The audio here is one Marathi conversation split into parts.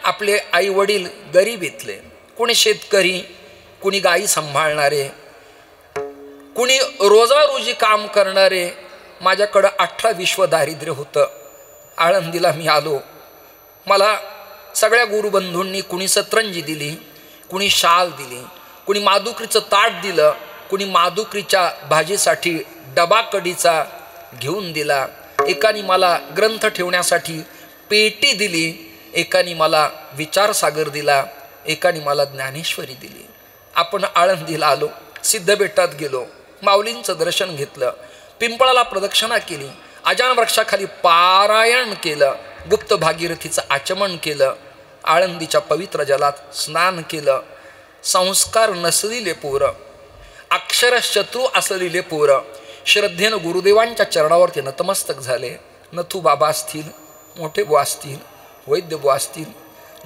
आपले आई वडील गरिबीतले, कुणी शेतकरी, कुणी गाई सांभाळणारे, कुणी रोजारोजी काम करणारे. माझ्याकडं 18 विश्व दारिद्र्य होतं. आळंदीला मी आलो. मला सगळ्या गुरुबंधूंनी कुणी सतरंजी दिली, कुणी शाल दिली, कुणी मादुकरीचं ताट दिलं, कुणी मादुकरीच्या भाजीसाठी डबा कढीचा घेऊन दिला. एकाने मला ग्रंथ ठेवण्यासाठी पेटी दिली, एकाने मला विचारसागर दिला, एकाने मला ज्ञानेश्वरी दिली. आपण आळंदीला आलो, सिद्धबेटात गेलो, माऊलींचं दर्शन घेतलं, पिंपळाला प्रदक्षिणा केली, अजान वृक्षाखाली पारायण केलं, गुप्त भागीरथीचं आचमन केलं, आळंदीच्या पवित्र जलात स्नान केलं. संस्कार नसलेले पोरं, अक्षरशत्रू असलेले पोरं श्रद्धेनं गुरुदेवांच्या चरणावरती नतमस्तक झाले. नथू बाबा असतील, मोठे बुवा असतील, वैद्य बुवा असतील,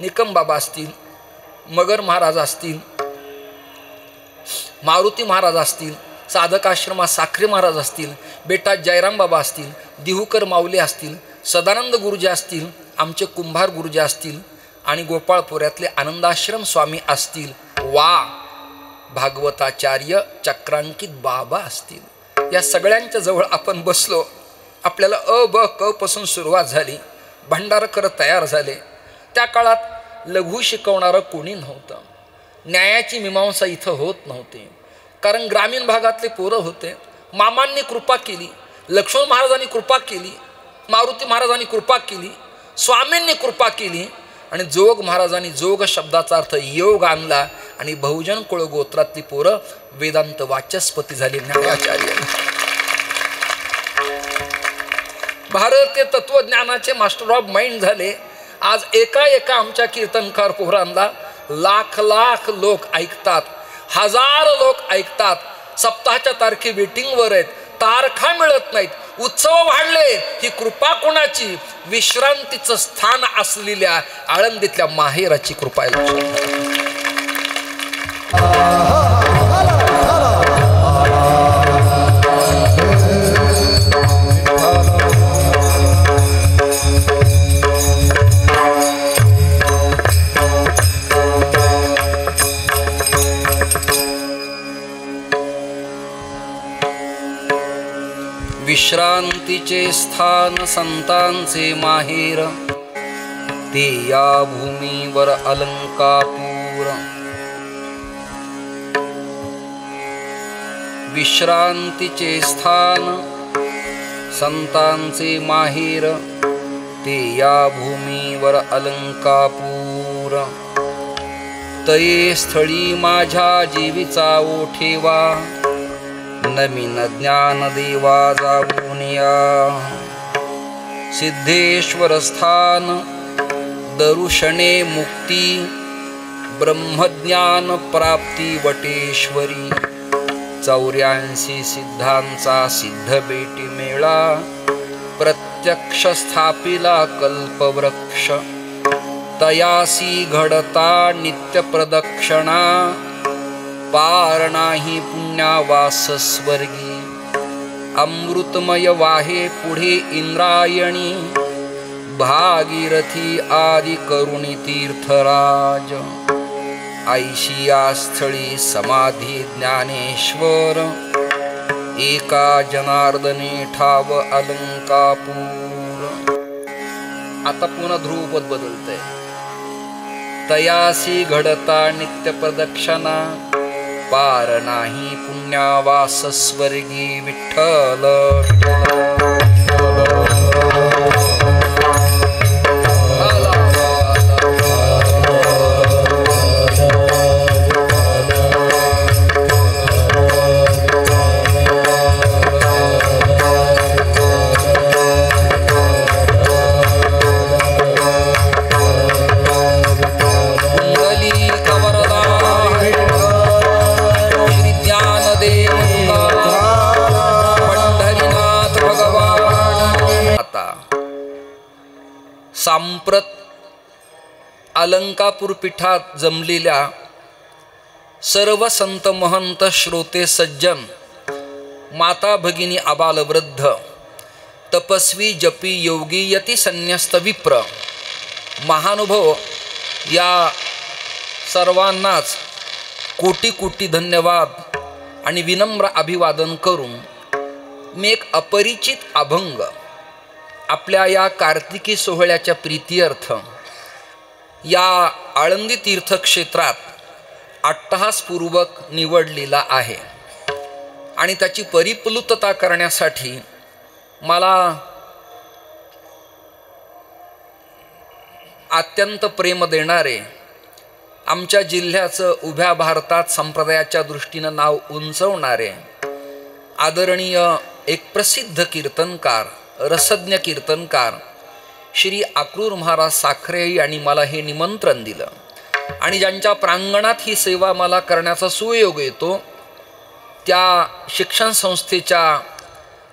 निकम बाबा असतील, मगर महाराज असतील, मारुती महाराज असतील, साधक आश्रमात साखरे महाराज असतील, बेटा जयराम बाबा असतील, दिहुकर माऊली असतील, सदानंद गुरुजी असतील, आमचे कुंभार गुरुजी असतील आणि गोपाळपुऱ्यातले आनंदाश्रम स्वामी असतील, वा भागवताचार्य चक्रांकित बाबा असतील. या सगळ्यांच्या जवळ आपण बसलो. आपल्याला अ ब क पासून सुरुवात झाली. भंडार करत तयार झाले. त्या काळात लघु शिकवणारं कोणी नव्हतं. न्यायाची मीमांसा इथं होत नव्हती, कारण ग्रामीण भागातले पोरं होते. मामांनी कृपा केली, लक्ष्मण महाराजांनी कृपा केली, मारुती महाराजांनी कृपा केली, स्वामींनी कृपा केली आणि जोग महाराजांनी जोग शब्दाचा अर्थ योग आणला आणि बहुजन कुळ गोत्रातली पोरं वेदांत वाचस्पती झाली. न्यायाचार्य भारतीय तत्वज्ञानाचे मास्टर ऑफ माइंड झाले. आज एका आमच्या कीर्तनकार पोरांना लाख लाख लोक ऐकतात, हजार लोक ऐकतात. सप्ताहाच्या तारखे वेटिंगवर आहेत, तारखा मिळत नाहीत, उत्सव वाढले. ही कृपा कोणाची? विश्रांतीचं स्थान असलेल्या आळंदीतल्या माहेराची कृपा आहे. विश्रांतीचे स्थान संतांचे माहेर, ते या भूमीवर अलंकापूर. विश्रांतीचे स्थान संतांचे माहेर, ते या भूमीवर अलंकापूर. तये स्थळी माझ्या जीवीचा ओठेवा, नमीन ज्ञान देवा जाऊन या. सिद्धेश्वर स्थान दरुशने मुक्ती, ब्रह्मज्ञान प्राप्ती वटेश्वरी. 84 सिद्धांचा सिद्ध बेटी मेळा, प्रत्यक्ष स्थापिला कल्पवृक्ष. तयासी घडता नित्य प्रदक्षिणा, पार नाही पुण्यावास स्वर्गी. अमृतमय वाहे पुढे इंद्रायणी, भागीरथी आदि करुणी तीर्थराज. ऐशिया स्थळी समाधी ज्ञानेश्वर, एका जनार्दने ठाव अलंकापूर. आता पुन्हा ध्रुवपद बदलतंय. तयासी घडता नित्य प्रदक्षिणा, पार नाही पुण्यावास स्वर्गी. विठ्ठल सांप्रत अलंकापूर पीठात जमलेल्या सर्व संत महंत श्रोते सज्जन, माता भगिनी आबाल वृद्ध, तपस्वी जपी योगी यती संन्यस्त विप्र, महानुभव या सर्वांनाच कोटी कोटी धन्यवाद आणि विनम्र अभिवादन करून मी एक अपरिचित अभंग आपल्या या कार्तिकी सोहळ्याच्या प्रीत्यर्थ या आळंदी तीर्थक्षेत्रात अट्टहासपूर्वक निवडलेला आहे आणि त्याची परिप्लुतता करण्यासाठी मला अत्यंत प्रेम देणारे, आमच्या जिल्ह्याचं उभ्या भारतात संप्रदायाच्या दृष्टीनं नाव उंचवणारे आदरणीय एक प्रसिद्ध कीर्तनकार, रसज्ञ कीर्तनकार श्री अक्रूर महाराज साखरे यांनी मला हे निमंत्रण दिलं आणि ज्यांच्या प्रांगणात ही सेवा मला करण्याचा सुयोग येतो त्या शिक्षण संस्थेच्या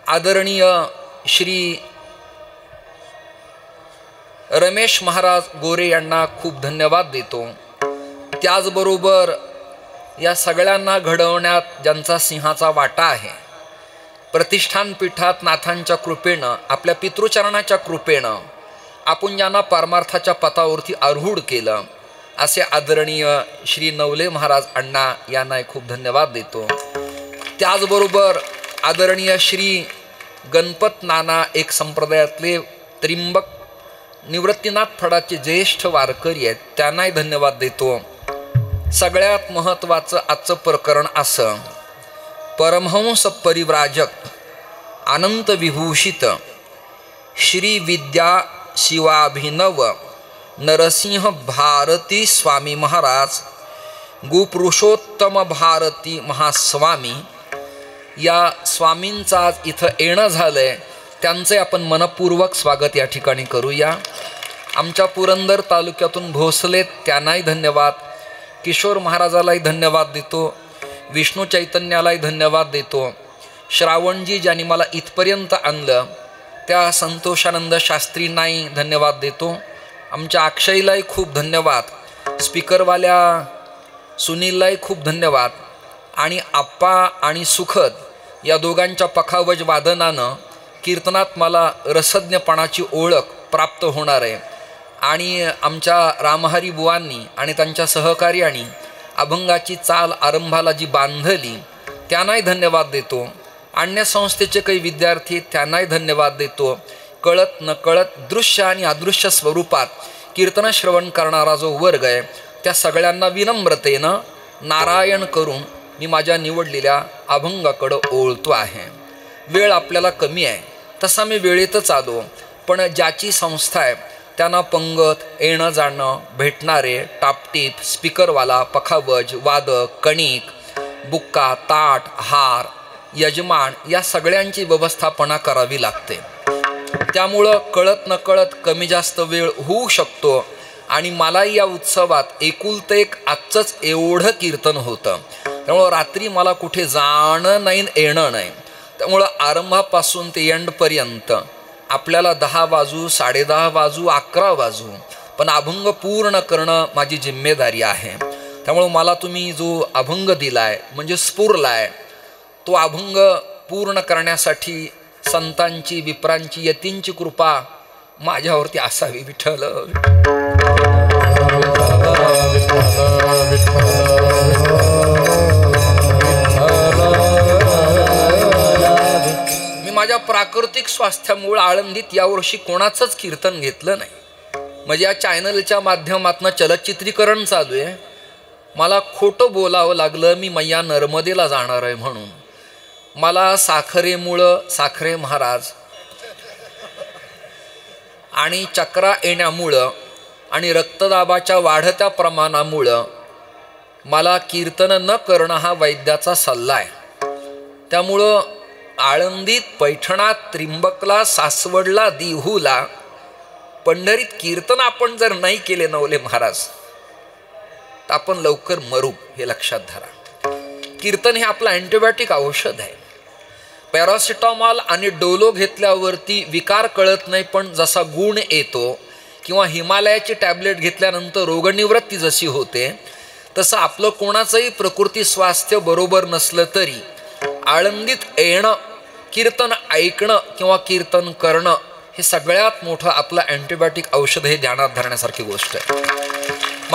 आदरणीय श्री रमेश महाराज गोरे यांना खूप धन्यवाद देतो। त्याचबरोबर या सगळ्यांना घडवण्यात ज्यांचा सिंहाचा वाटा आहे, प्रतिष्ठान पीठात नाथांच्या कृपेनं, आपल्या पितृचरणाच्या कृपेनं आपण ज्यांना परमार्थाच्या पथावरती आरूढ केलं असे आदरणीय श्री नवले महाराज अण्णा यांना खूप धन्यवाद देतो। त्याचबरोबर आदरणीय श्री गणपत नाना एक संप्रदायातले त्रिंबक निवृत्तीनाथ फडाचे ज्येष्ठ वारकरी आहेत, त्यांनाही धन्यवाद देतो। सगळ्यात महत्त्वाचं आजचं प्रकरण असं, परमहंस परिव्राजक अनंत विभूषित श्री विद्या शिवाभिनव नरसिंह भारती स्वामी महाराज गुपुरुषोत्तम भारती महास्वामी या स्वामींचा आज इथं येणं झालंय, त्यांचे आपण मनपूर्वक स्वागत या ठिकाणी करूया। आमच्या पुरंदर तालुक्यातून भोसलेत, त्यांनाही धन्यवाद, किशोर महाराजालाही धन्यवाद देतो, विष्णू चैतन्यालाही धन्यवाद देतो, श्रावणजी ज्यांनी मला इथपर्यंत आणलं त्या संतोषानंद शास्त्रींनाही धन्यवाद देतो, आमच्या अक्षयलाही खूप धन्यवाद, स्पीकरवाल्या सुनीललाही खूप धन्यवाद आणि आप्पा आणि सुखद या दोघांच्या पखावज वादनानं कीर्तनात मला रसज्ञपणाची ओळख प्राप्त होणार आहे आणि आमच्या रामहरी बुवांनी आणि त्यांच्या सहकार्याने अभंगाची चाल आरंभाला जी बांधली त्यांनाही धन्यवाद देतो। अन्य संस्थेचे काही विद्यार्थी त्यांनाही धन्यवाद देतो। कळत नकळत दृश्य आणि अदृश्य स्वरूपात कीर्तन श्रवण करणारा जो वर्ग आहे त्या सगळ्यांना विनम्रतेनं नारायण करून मी माझ्या निवडलेल्या अभंगाकडं ओळतो आहे। वेळ आपल्याला कमी आहे, तसा मी वेळेतच आलो, पण ज्याची संस्था आहे त्यांना पंगत, येणं जाणं, भेटणारे, टापटीप, स्पीकरवाला, पखावज, वादक, कणिक, बुक्का, ताट, हार, यजमान या सगळ्यांची व्यवस्थापना करावी लागते। त्यामुळं कळत नकळत कमी जास्त वेळ होऊ शकतो आणि मलाही या उत्सवात एकुलतं एक आजचंच एवढं कीर्तन होतं, त्यामुळं रात्री मला कुठे जाणं नाही, येणं नाही। त्यामुळं आरंभापासून ते एंडपर्यंत आपल्याला 10 वाजू, 10:30 वाजू, 11 वाजू, पण अभंग पूर्ण करणं माझी जिम्मेदारी आहे। त्यामुळं मला तुम्ही जो अभंग दिलाय म्हणजे स्फुरलाय, तो अभंग पूर्ण करण्यासाठी संतांची, विप्रांची, यतींची कृपा माझ्यावरती असावी। विठ्ठल मी माझ्या प्राकृतिक स्वास्थ्यामुळे आळंदीत यावर्षी कोणाचंच कीर्तन घेतलं नाही। म्हणजे या चॅनलच्या माध्यमातून चलचित्रीकरण चालू आहे, मला खोटं बोलावं लागलं, मी मैया नर्मदेला जाणार आहे म्हणून। मला साखरेमुळं, साखरे महाराज आणि चक्रा येण्यामुळं आणि रक्तदाबाच्या वाढत्या प्रमाणामुळं मला कीर्तन न करणं हा वैद्याचा सल्ला आहे। त्यामुळं आळंदीत, पैठणात, त्रिंबकला, सासवडला, देहूला, पंढरीत कीर्तन आपण जर नाही केले नवले महाराज तर आपण लवकर मरू, हे लक्षात धरा। कीर्तन हे आपलं अँटिबायोटिक औषध आहे। पॅरासिटामॉल आणि डोलो घेतल्यावरती विकार कळत नाही, पण जसा गुण येतो किंवा हिमालयाची टॅबलेट घेतल्यानंतर रोगनिवृत्ती जशी होते तसं आपलं कोणाचंही प्रकृती स्वास्थ्य बरोबर नसलं तरी आळंदीत येणं, कीर्तन ऐकणं किंवा कीर्तन करणं हे सगळ्यात मोठं आपलं अँटिबायोटिक औषध, हे ध्यानात धरण्यासारखी गोष्ट आहे।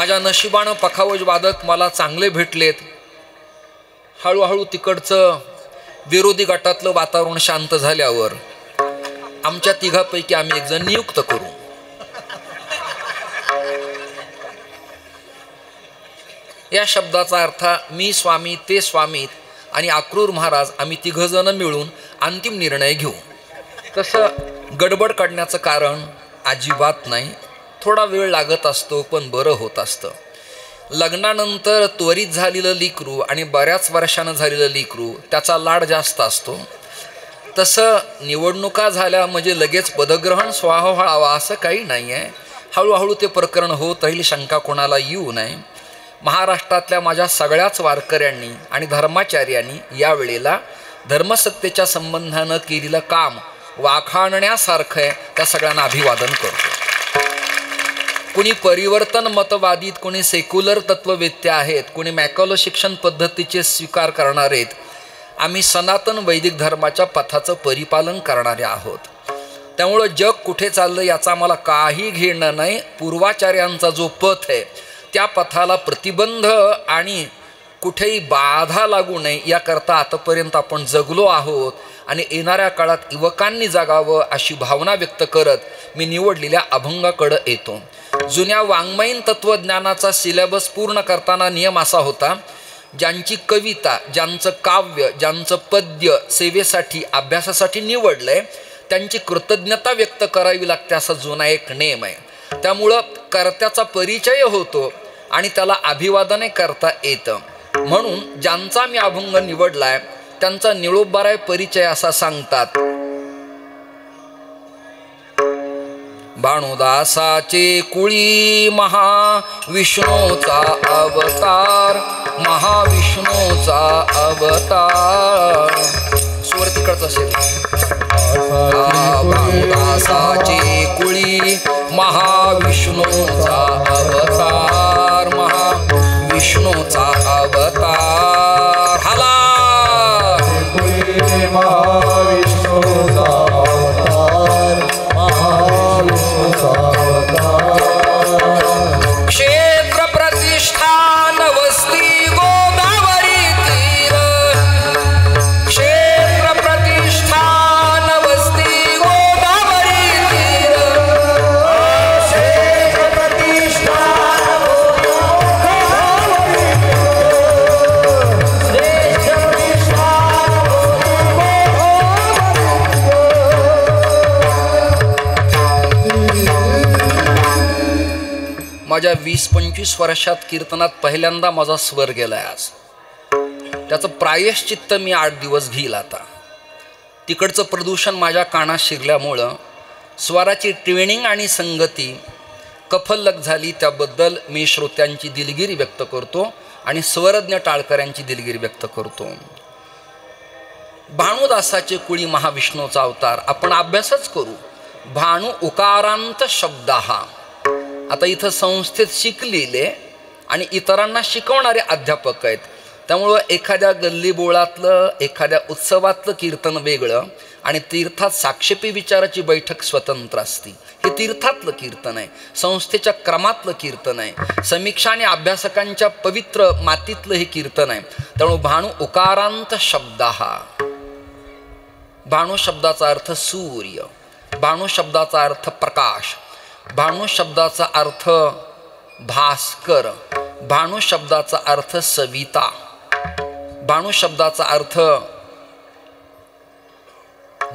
माझ्या नशिबानं पखावज वादक मला चांगले भेटलेत. हळूहळू तिकडचं विरोधी गटातलं वातावरण शांत झाल्यावर आमच्या तिघापैकी आम्ही एक जण नियुक्त करू. या शब्दाचा अर्थ मी स्वामी ते स्वामी आणि अक्रूर महाराज आम्ही तिघजण मिळून अंतिम निर्णय घेऊ. तसं गडबड काढण्याचं कारण अजिबात नाही. थोडा वेळ लागत असतो पण बरं होत असतं. लग्नानंतर त्वरित झालेलं लेकरू आणि बऱ्याच वर्षानं झालेलं लेकरू त्याचा लाड जास्त असतो. तसं निवडणुका झाल्या म्हणजे लगेच पदग्रहण व्हावा असं काही नाही आहे. हळूहळू ते प्रकरण होत राहील, शंका कोणाला येऊ नये. महाराष्ट्रातल्या माझ्या सगळ्याच वारकऱ्यांनी आणि धर्माचार्यांनी यावेळेला धर्मसत्तेच्या संबंधानं केलेलं काम वाखाणण्यासारखं आहे. त्या सगळ्यांना अभिवादन करतो. कोणी परिवर्तन मतवादीत, कोणी सेक्युलर तत्ववेत्ते आहेत, कोणी मॅकॉलो शिक्षण पद्धतीचे स्वीकार करणारे आहेत. आम्ही सनातन वैदिक धर्माच्या पथाचं परिपालन करणारे आहोत. त्यामुळं जग कुठे चाललं याचा आम्हाला काही घेणं नाही. पूर्वाचार्यांचा जो पथ आहे त्या पथाला प्रतिबंध आणि कुठेही बाधा लागू नये याकरता आतापर्यंत आपण जगलो आहोत आणि येणाऱ्या काळात युवकांनी जगावं अशी भावना व्यक्त करत मी निवडलेल्या अभंगाकडं येतो. जुन्या वाङ्मयीन तत्त्वज्ञानाचा सिलेबस पूर्ण करताना नियम असा होता, ज्यांची कविता, ज्यांचं काव्य, ज्यांचं पद्य सेवेसाठी अभ्यासासाठी निवडलंय त्यांची कृतज्ञता व्यक्त करावी लागते असा जुना एक नियम आहे. त्यामुळं कर्त्याचा परिचय होतो आणि त्याला अभिवादने करता येतं. म्हणून ज्यांचा मी अभंग निवडलाय त्यांचा निळोबाराय परिचय असा सांगतात. भानुदासाचे कुळी महाविष्णूचा अवतार, महाविष्णूचा अवतार. स्वर तिकडचा असेल. भानुदासाचे कुळी महाविष्णूचा अवतार, महाविष्णूचा अवतार. हाला महाविष्णूचा अवतार, महाविष्णूचा अवतार. क्षेत्र प्रतिष्ठान वस्ती गोदावरी तीर, क्षेत्र प्रतिष्ठान वस्ती गोदावरी तीर, क्षेत्र प्रतिष्ठान माझ्या 20-25 वर्षात कीर्तनात पहिल्यांदा माझा स्वर गेलाय आज. त्याचं प्रायश्चित्त मी 8 दिवस घेईल. आता तिकडचं प्रदूषण माझ्या कानात शिरल्यामुळं स्वराची ट्रेनिंग आणि संगती कफल्लक झाली. त्याबद्दल मी श्रोत्यांची दिलगिरी व्यक्त करतो आणि स्वरज्ञ टाळकऱ्यांची दिलगिरी व्यक्त करतो. भानुदासाचे कुळी महाविष्णूचा अवतार आपण अभ्यासच करू. भानु उकारांत शब्द हा. आता इथं संस्थेत शिकलेले आणि इतरांना शिकवणारे अध्यापक आहेत. त्यामुळं एखाद्या गल्लीबोळातलं, एखाद्या उत्सवातलं कीर्तन वेगळं आणि तीर्थात साक्षेपी विचाराची बैठक स्वतंत्र असते. हे तीर्थातलं कीर्तन आहे, संस्थेच्या क्रमातलं कीर्तन आहे, समीक्षा आणि अभ्यासकांच्या पवित्र मातीतलं हे कीर्तन आहे. त्यामुळे भानु उकारांत शब्द हा. भानु शब्दाचा अर्थ सूर्य, भानु शब्दाचा अर्थ प्रकाश, भानु शब्दाचा अर्थ भास्कर, भानु शब्दाचा अर्थ सविता, भानु शब्दाचा अर्थ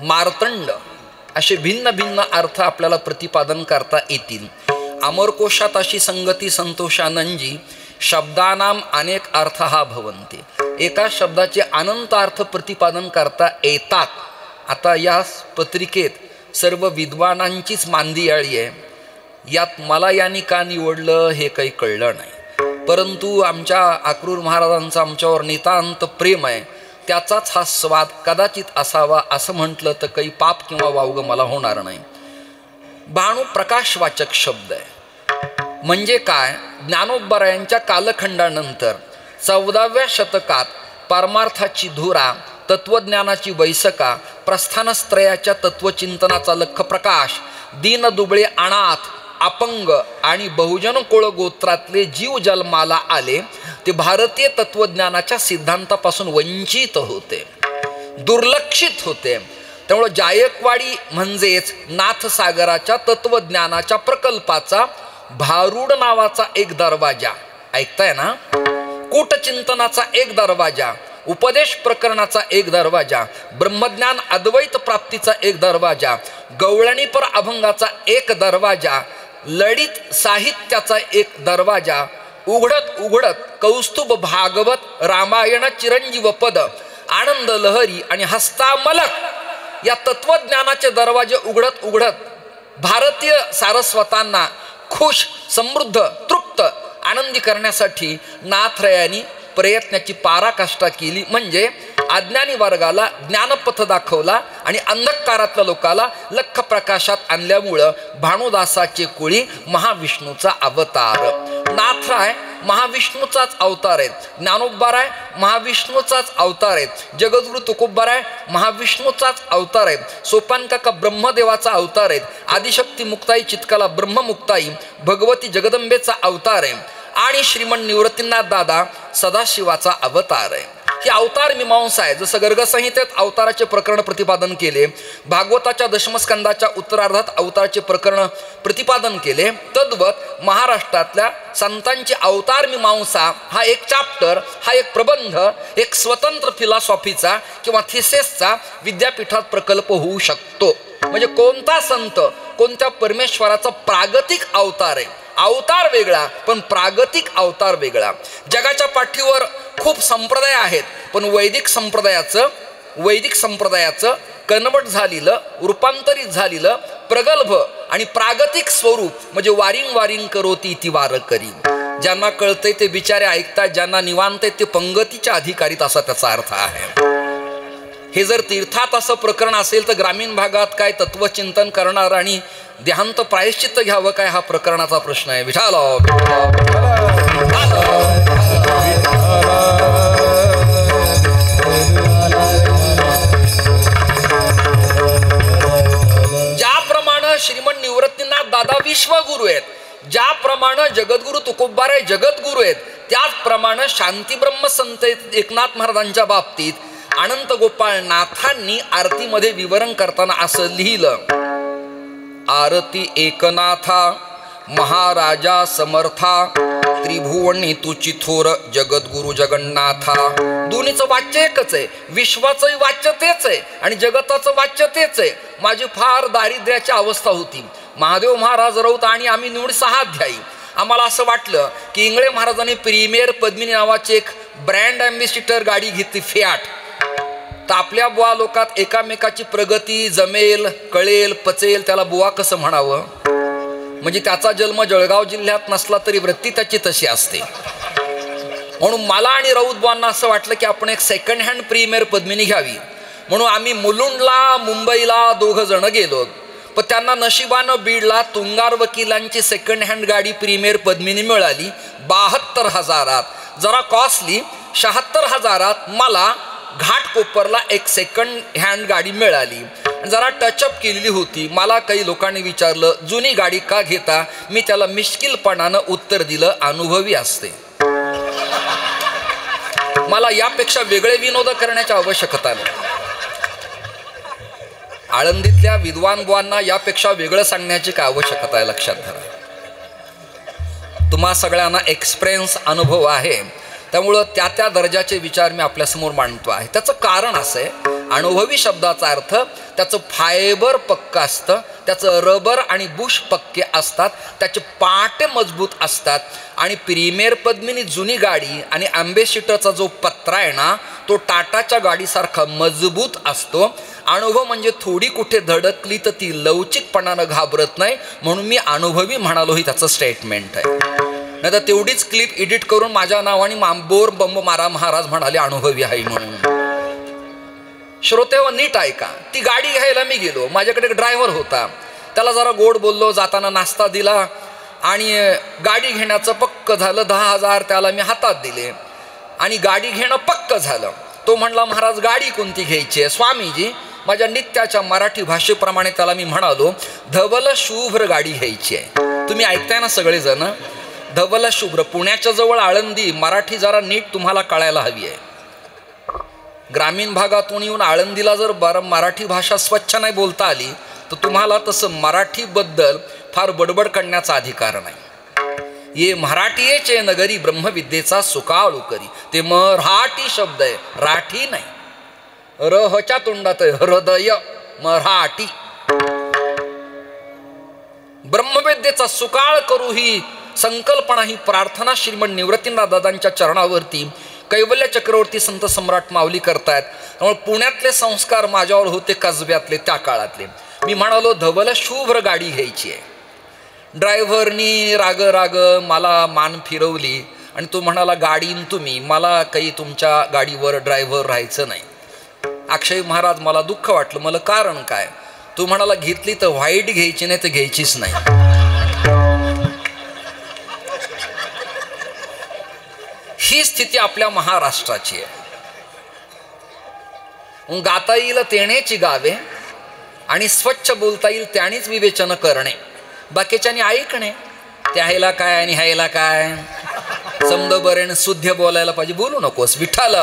मार्तंड. असे भिन्न भिन्न अर्थ आपल्याला प्रतिपादन करता येतील. अमरकोशात अशी संगती संतोषानंदजी शब्दानाम अनेक अर्थ हा भवन्ते. एका शब्दाचे अनंत अर्थ प्रतिपादन करता येतात. आता या पत्रिकेत सर्व विद्वानांचीच मांदियाळी आहे. यात मला यांनी का निवडलं हे काही कळलं नाही. परंतु आमच्या अक्रूर महाराजांचं आमच्यावर नितांत प्रेम आहे. त्याचाच हा स्वाद कदाचित असावा असं म्हटलं तर काही पाप किंवा वावगं मला होणार नाही. भानु प्रकाशवाचक शब्द आहे. म्हणजे काय, ज्ञानोबरायांच्या कालखंडानंतर 14व्या शतकात परमार्थाची धुरा, तत्वज्ञानाची वैसका, प्रस्थानत्रयाच्या तत्वचिंतनाचा लख प्रकाश, दीन दुबळे अनाथ अपंग आणि बहुजन कोळ गोत्रातले जीव जन्माला आले ते भारतीय तत्वज्ञानाच्या सिद्धांतापासून वंचित होते, दुर्लक्षित होते. त्यामुळे जायकवाडी म्हणजेच नाथसागराच्या तत्वज्ञानाच्या प्रकल्पाचा भारूड नावाचा एक दरवाजा, ऐकताय ना, कूटचिंतनाचा एक दरवाजा, उपदेश प्रकरणाचा एक दरवाजा, ब्रह्मज्ञान अद्वैत प्राप्तीचा एक दरवाजा, गवळणी पर अभंगाचा एक दरवाजा, ललित साहित्याचा एक दरवाजा, उघडत उघडत कौस्तुभ भागवत रामायण चिरंजीव पद आनंद लहरी आणि हस्तामलक या तत्वज्ञानाचे दरवाजे उघडत उघडत भारतीय सारस्वतांना खुश, समृद्ध, तृप्त, आनंदी करण्यासाठी नाथरायांनी प्रयत्नाची पराकाष्ठा केली. म्हणजे अज्ञानी वर्गाला ज्ञानपथ दाखवला आणि अंधकारातल्या लोकाला लख प्रकाशात आणल्यामुळं भानुदासाचे कुळी महाविष्णूचा अवतार. नाथराय महाविष्णूचाच अवतार आहेत, ज्ञानोबाराय महाविष्णूचाच अवतार आहेत, जगद्गुरु तुकोबाराय महाविष्णूचाच अवतार आहेत, सोपानकाका ब्रह्मदेवाचा अवतार आहेत, आदिशक्ती मुक्ताई चितकाला ब्रह्ममुक्ताई भगवती जगदंबेचा अवतार आहे आणि श्रीमन निवृत्तीनाथ दादा सदाशिवाचा अवतार आहे. ही अवतार मीमांसा आहे. जसं गर्गसंहितेत अवताराचे प्रकरण प्रतिपादन केले, भागवताच्या दशमस्कंदाच्या उत्तरार्धात अवताराचे प्रकरण प्रतिपादन केले, तद्वत महाराष्ट्रातल्या संतांची अवतार मीमांसा हा एक चॅप्टर, हा एक प्रबंध, एक स्वतंत्र फिलॉसॉफीचा किंवा थिसेसचा विद्यापीठात प्रकल्प होऊ शकतो. म्हणजे कोणता संत कोणत्या परमेश्वराचा प्रागतिक अवतार आहे. अवतार वेगळा पण प्रागतिक अवतार वेगळा. जगाच्या पाठीवर खूप संप्रदाय आहेत, पण वैदिक संप्रदायाचं कन्वर्ट झालेलं, रूपांतरित झालेलं प्रगल्भ आणि प्रागतिक स्वरूप म्हणजे वारिंग करोती ती वार करी. ज्यांना कळतंय ते बिचारे ऐकतात, ज्यांना निवांत ते पंगतीच्या अधिकारीत असा त्याचा अर्थ आहे. हे जर तीर्थात असं प्रकरण असेल तर ग्रामीण भागात काय तत्वचिंतन करणार आणि देहांत प्रायश्चित्त घ्यावं काय, हा प्रकरणाचा प्रश्न आहे. विठाल ज्याप्रमाणे श्रीमन निवृत्तीनाथ दादा विश्वगुरु आहेत, ज्याप्रमाणे जगद्गुरु तुकोबाराय जगद्गुरु आहेत, त्याचप्रमाणे शांती ब्रह्म संत एकनाथ महाराजांच्या बाबतीत अनंत गोपाळ नाथांनी आरतीमध्ये विवरण करताना असं लिहिलं, आरती एकनाथा महाराजा समर्था त्रिभुवनी तुची थोर जगद्गुरु जगन्नाथा. दोन्हीचं वाच्य एकच आहे, विश्वाचं वाच्य तेच आहे आणि जगताचं वाच्य तेच आहे. माझी फार दारिद्र्याची अवस्था होती. महादेव महाराज राऊत आणि आम्ही निवड 6 अध्यायी. आम्हाला असं वाटलं की इंगळे महाराजांनी प्रीमियर पद्मिनी नावाची एक ब्रँड ॲम्बेसिडर गाडी घेतली, फियाट. तर आपल्या बुवा लोकात एकामेकाची प्रगती जमेल, कळेल, पचेल, त्याला बुवा कसं म्हणावं. म्हणजे त्याचा जन्म जळगाव जिल्ह्यात नसला तरी वृत्ती त्याची तशी असते. म्हणून मला आणि राऊत बुवांना असं वाटलं की आपण एक सेकंड हँड प्रीमियर पद्मिनी घ्यावी. म्हणून आम्ही मुलुंडला, मुंबईला 2 जण गेलो. पण त्यांना नशिबानं बीडला तुंगार वकिलांची सेकंड हँड गाडी प्रीमियर पद्मिनी मिळाली 72,000. जरा कॉस्टली 76,000. मला घाटकोपरला एक सेकंड हँड गाडी मिळाली, जरा टचअप केलेली होती. मला काही लोकांनी विचारलं जुनी गाडी का घेता. मी त्याला मिश्किलपणानं उत्तर दिलं, अनुभवी असते. मला यापेक्षा वेगळे विनोद करण्याची आवश्यकता नाही. आळंदीतल्या विद्वान बुवांना यापेक्षा वेगळं सांगण्याची काय आवश्यकता आहे, लक्षात धरा. तुम्हा सगळ्यांना एक्सपिरियन्स अनुभव आहे, त्यामुळं त्या दर्जाचे विचार मी आपल्यासमोर मांडतो आहे. त्याचं कारण असं आहे, अनुभवी शब्दाचा अर्थ त्याचं फायबर पक्क असतं, त्याचं रबर आणि बुश पक्के असतात, त्याचे पाटे मजबूत असतात. आणि प्रीमियर पद्मिनी जुनी गाडी आणि ॲम्बेसिडरचा जो पत्रा आहे ना, तो टाटाच्या गाडीसारखा मजबूत असतो. अनुभव म्हणजे थोडी कुठे धडकली तर ती लवचिकपणानं घाबरत नाही, म्हणून मी अनुभवी म्हणालो, ही त्याचं स्टेटमेंट आहे. नाही तर तेवढीच क्लिप एडिट करून माझ्या नावाने बोर बंब मारा महाराज म्हणाले अनुभवी आहे म्हणून. श्रोतेव नीट ऐका. ती गाडी घ्यायला मी गेलो, माझ्याकडे एक ड्रायव्हर होता, त्याला जरा गोड बोललो, जाताना नाश्ता दिला आणि गाडी घेण्याचं पक्क झालं. 10,000 त्याला मी हातात दिले आणि गाडी घेणं पक्क झालं. तो म्हणला महाराज गाडी कोणती घ्यायची आहे. स्वामीजी माझ्या नित्याच्या मराठी भाषेप्रमाणे त्याला मी म्हणालो, धवल शुभ्र गाडी घ्यायची आहे. तुम्ही ऐकताय ना सगळेजण? धवल शुभ्र. पुण्याच्या जवळ आळंदी. मराठी जरा नीट तुम्हाला कळायला हवी आहे. ग्रामीण भागातून येऊन आळंदीला जर मराठी भाषा स्वच्छ नाही बोलता आली तर तुम्हाला तसं मराठीबद्दल फार बडबड करण्याचा अधिकार नाही. ये मराठीचे नगरी ब्रह्मविद्येचा सुकाळू करी. ते मराठी शब्द आहे, राठी नाही. रहच्या तोंडात आहे हृदय, मराठी. ब्रह्मविद्येचा सुकाळ करू ही संकल्पना, ही प्रार्थना श्रीमंत निवृत्तीनाथ दादांच्या चरणावरती कैवल्य चक्रवर्ती संत सम्राट माऊली करतायत. त्यामुळे पुण्यातले संस्कार माझ्यावर होते, कसब्यातले त्या काळातले. मी म्हणालो धवल शुभ्र गाडी घ्यायची आहे. ड्रायव्हरनी राग राग मला मान फिरवली आणि तो म्हणाला, गाडीन तुम्ही, मला काही तुमच्या गाडीवर ड्रायव्हर राहायचं नाही. अक्षय महाराज, मला दुःख वाटलं. मला कारण काय? तो म्हणाला, घेतली तर व्हाईट घ्यायची, नाही तर घ्यायचीच नाही. ही स्थिती आपल्या महाराष्ट्राची आहे. गाता येईल तेनेची गावे आणि स्वच्छ बोलता येईल त्यानेच विवेचन करणे. बाकीच्यानी ऐकणे. त्या ह्याला काय आणि ह्याला काय, समद बरेन शुद्ध बोलायला पाहिजे, बोलू नकोस. विठ्ठल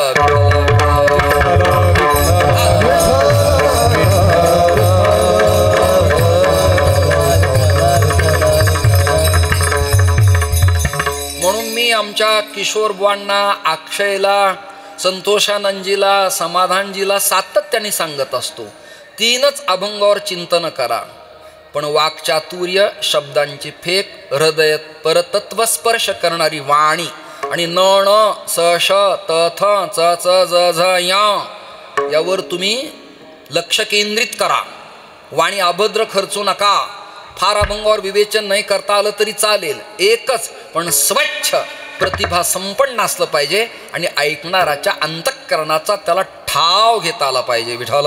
म्हणून मी आमच्या किशोर बुवांना, अक्षयला, संतोषानंदजीला, समाधानजीला सातत्याने सांगत असतो, 3च अभंगावर चिंतन करा. पण वाक्चातुर्य, शब्दांची फेक, हृदय परतत्व स्पर्श करणारी वाणी आणि न न स श त थ च च ज झ य यावर तुम्ही लक्ष केंद्रित करा. वाणी अभद्र खर्चू नका. फार अभंगावर विवेचन नाही करता आलं तरी चालेल, एकच पण स्वच्छ प्रतिभा संपन्न असलं पाहिजे आणि ऐकणाराच्या अंतःकरणाचा त्याला ठाव घेता आला पाहिजे. विठ्ठल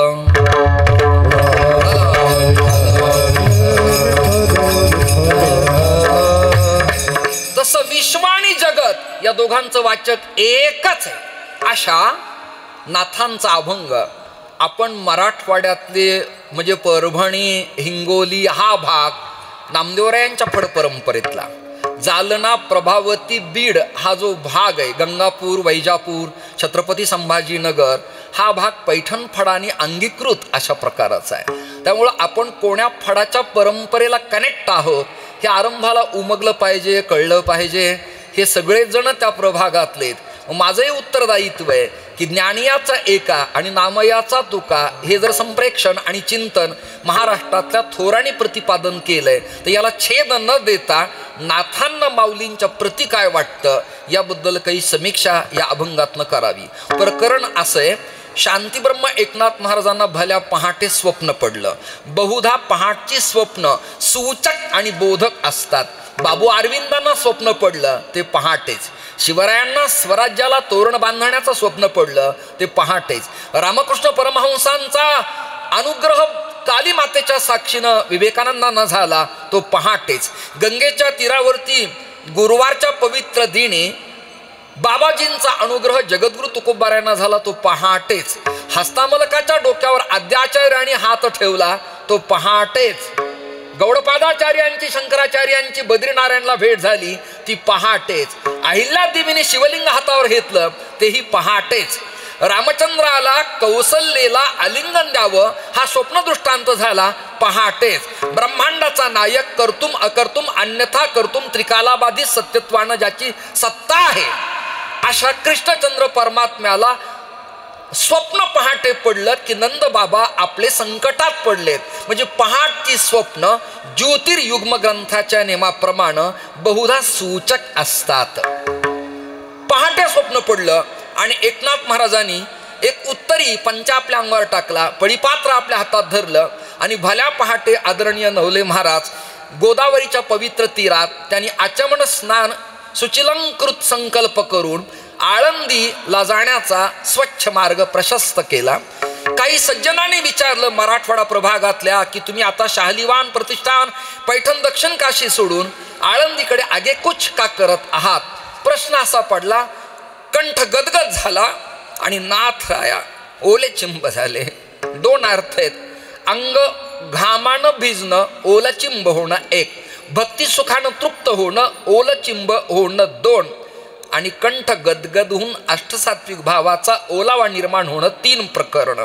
तसं विश्व आणि जगत या दोघांचं वाचक एकच आहे. अशा नाथांचा अभंग आपण मराठवाड्यातले म्हणजे परभणी, हिंगोली हा भाग, नामदेवरायांच्या फड परंपरेतला, जालना, प्रभावती, बीड हा जो भाग आहे, गंगापूर, वैजापूर, छत्रपती संभाजीनगर हा भाग पैठण फडाने अंगीकृत अशा प्रकारचा आहे. त्यामुळं आपण कोण्या फडाच्या परंपरेला कनेक्ट आहोत हे आरंभाला उमगलं पाहिजे, कळलं पाहिजे. हे सगळेच जण त्या प्रभागातले. माझंही उत्तरदायित्व आहे की ज्ञानियाचा एका आणि नामयाचा तुका हे जर संप्रेक्षण आणि चिंतन महाराष्ट्रातल्या थोरांनी प्रतिपादन केलंय तर याला छेद न देता नाथांना माऊलींच्या प्रति काय वाटतं याबद्दल काही समीक्षा या अभंगातनं करावी. प्रकरण असं आहे, शांतीब्रह्म एकनाथ महाराजांना भल्या पहाटे स्वप्न पडलं. बहुधा पहाटची स्वप्न सूचक आणि बोधक असतात. बाबू अरविंदांना स्वप्न पडलं ते पहाटेच. शिवरायांना स्वराज्याला तोरण बांधण्याचं स्वप्न पडलं ते पहाटेच. रामकृष्ण परमहंसांचा अनुग्रह काली मातेच्या साक्षीनं विवेकानंदांना झाला तो पहाटेच. गंगेच्या तीरावरती गुरुवारच्या पवित्र दिनी बाबाजींचा अनुग्रह जगद्गुरु तुकोबारायांना झाला तो पहाटेच. हस्तामलकाच्या डोक्यावर आद्याचार्यांनी हात ठेवला तो पहाटेच. गौडपादाचार्यांची, शंकराचार्यांची बद्रीनारायणला भेट झाली ती पहाटेच. अहिल्यादेवीने शिवलिंग हातावर घेतलं तेही पहाटेच. रामचंद्राला कौसल्येला आलिंगन द्यावं हा स्वप्न दृष्टांत झाला पहाटेच. ब्रह्मांडाचा नायक कर्तुम अकर्तुम अन्यथा कर्तुम त्रिकालाबाधित सत्यत्वानं ज्याची सत्ता आहे अशा कृष्णचंद्र परमात्म्याला स्वप्न पहाटे पडलं की नंद बाबा आपले संकटात पडलेत. म्हणजे पहाटची स्वप्न ज्योतिर्युग्म ग्रंथाच्या नियमाप्रमाणे बहुधा सूचक असतात. पहाटे स्वप्न पडलं आणि एकनाथ महाराजांनी एक उत्तरी पंचा आपल्या अंगावर टाकला, पळीपात्र आपल्या हातात धरलं आणि भल्या पहाटे आदरणीय नवले महाराज गोदावरीच्या पवित्र तीरात त्यांनी आचमन स्नान सुचिलंकृत संकल्प करून आळंदीला जाण्याचा स्वच्छ मार्ग प्रशस्त केला. काही सज्जनांनी विचारलं मराठवाडा प्रभागातल्या की तुम्ही आता शाहलीवान प्रतिष्ठान पैठण दक्षिण काशी सोडून आळंदीकडे आगेकूच का करत आहात. प्रश्न असा पडला, कंठ गदगद झाला आणि नाथ राया ओले चिंब झाले. दोन अर्थ आहेत. अंग घामानं भिजणं, ओलचिंब होणं एक. भक्ती सुखानं तृप्त होणं, ओलचिंब होणं दोन. आणि कंठ गदगद होऊन अष्टसात्विक भावाचा ओलावा निर्माण होणं तीन प्रकरण.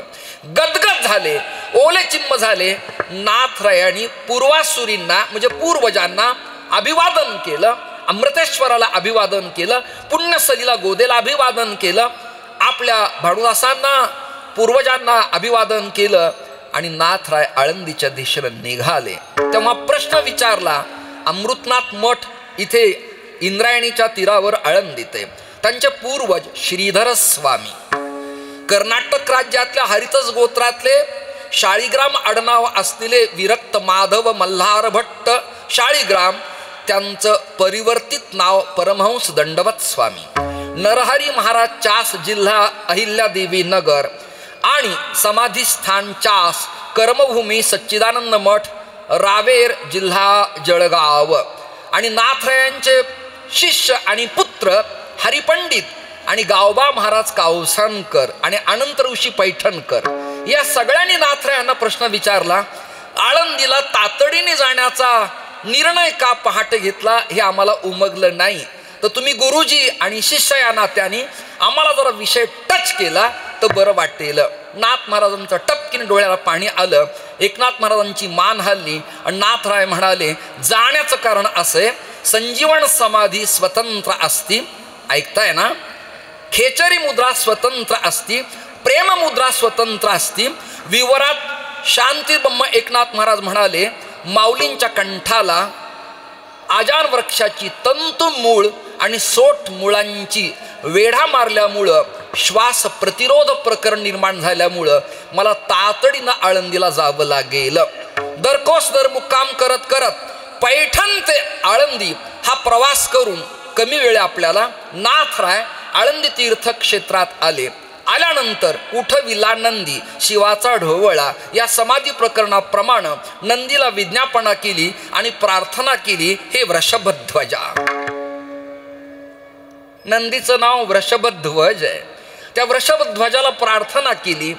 गदगद झाले, ओलेचिंब झाले. नाथरायांनी पूर्वासुरींना म्हणजे पूर्वजांना अभिवादन केलं, अमृतेश्वराला अभिवादन केलं, पुण्यसलीला गोदेला अभिवादन केलं, आपल्या भानुदासांना पूर्वजांना अभिवादन केलं आणि नाथराय आळंदीच्या दिशेनं निघाले. तेव्हा प्रश्न विचारला. अमृतनाथ मठ इथे इंद्रायणीच्या तीरावर आळंदीत आहे. त्यांचे पूर्वज श्रीधर स्वामी कर्नाटक राज्यातल्या हरितस गोत्रातले शाळीग्राम आडनाव असलेले विरक्त माधव मल्हार भट्ट शाळीग्राम, त्यांचं परिवर्तित नाव परमहंस दंडवत स्वामी. नरहरी महाराज चास, जिल्हा अहिल्यादेवी नगर आणि समाधीस्थान चास, कर्मभूमी सच्चिदानंद मठ रावेर, जिल्हा जळगाव. आणि नाथरायांचे शिष्य आणि पुत्र हरिपंडित आणि गावबा महाराज कावसानकर आणि अनंत ऋषी पैठणकर या सगळ्यांनी नाथरायांना प्रश्न विचारला. आळंदीला तातडीने जाण्याचा निर्णय का पहाटे घेतला हे आम्हाला उमगलं नाही, तर तुम्ही गुरुजी आणि शिष्य या नात्याने आम्हाला जरा विषय टच केला तर बरं वाटेल. नाथ महाराजांचं टपकीने डोळ्याला पाणी आलं. एकनाथ महाराजांची मान हल्ली आणि नाथराय म्हणाले, जाण्याचं कारण असे, संजीवन समाधी स्वतंत्र असती, ऐकताय ना, खेचरी मुद्रा स्वतंत्र असती, प्रेम मुद्रा स्वतंत्र असती. विवरात शांती ब्रह्म एकनाथ महाराज म्हणाले, माऊलींच्या कंठाला आजार वृक्षाची तंतु मूळ आणि सोट मुळांची वेढा मारल्यामुळं श्वास प्रतिरोध प्रकरण निर्माण झाल्यामुळं मला तातडीनं आळंदीला जावं लागेल. दरकोस दर मुक्काम करत करत पैठण ते आळंदी हा प्रवास करून कमी वेळ आपल्याला नाथराय आळंदी तीर्थक्षेत्रात आले. आल्यानंतर उठविला नंदी शिवाचा ढोवळा या समाधी प्रकरणाप्रमाणे नंदीला विज्ञापना केली आणि प्रार्थना केली, हे वृषभध्वजा. नंदीचं नाव वृषभध्वज आहे. त्या वृषभध्वजाला प्रार्थना केली,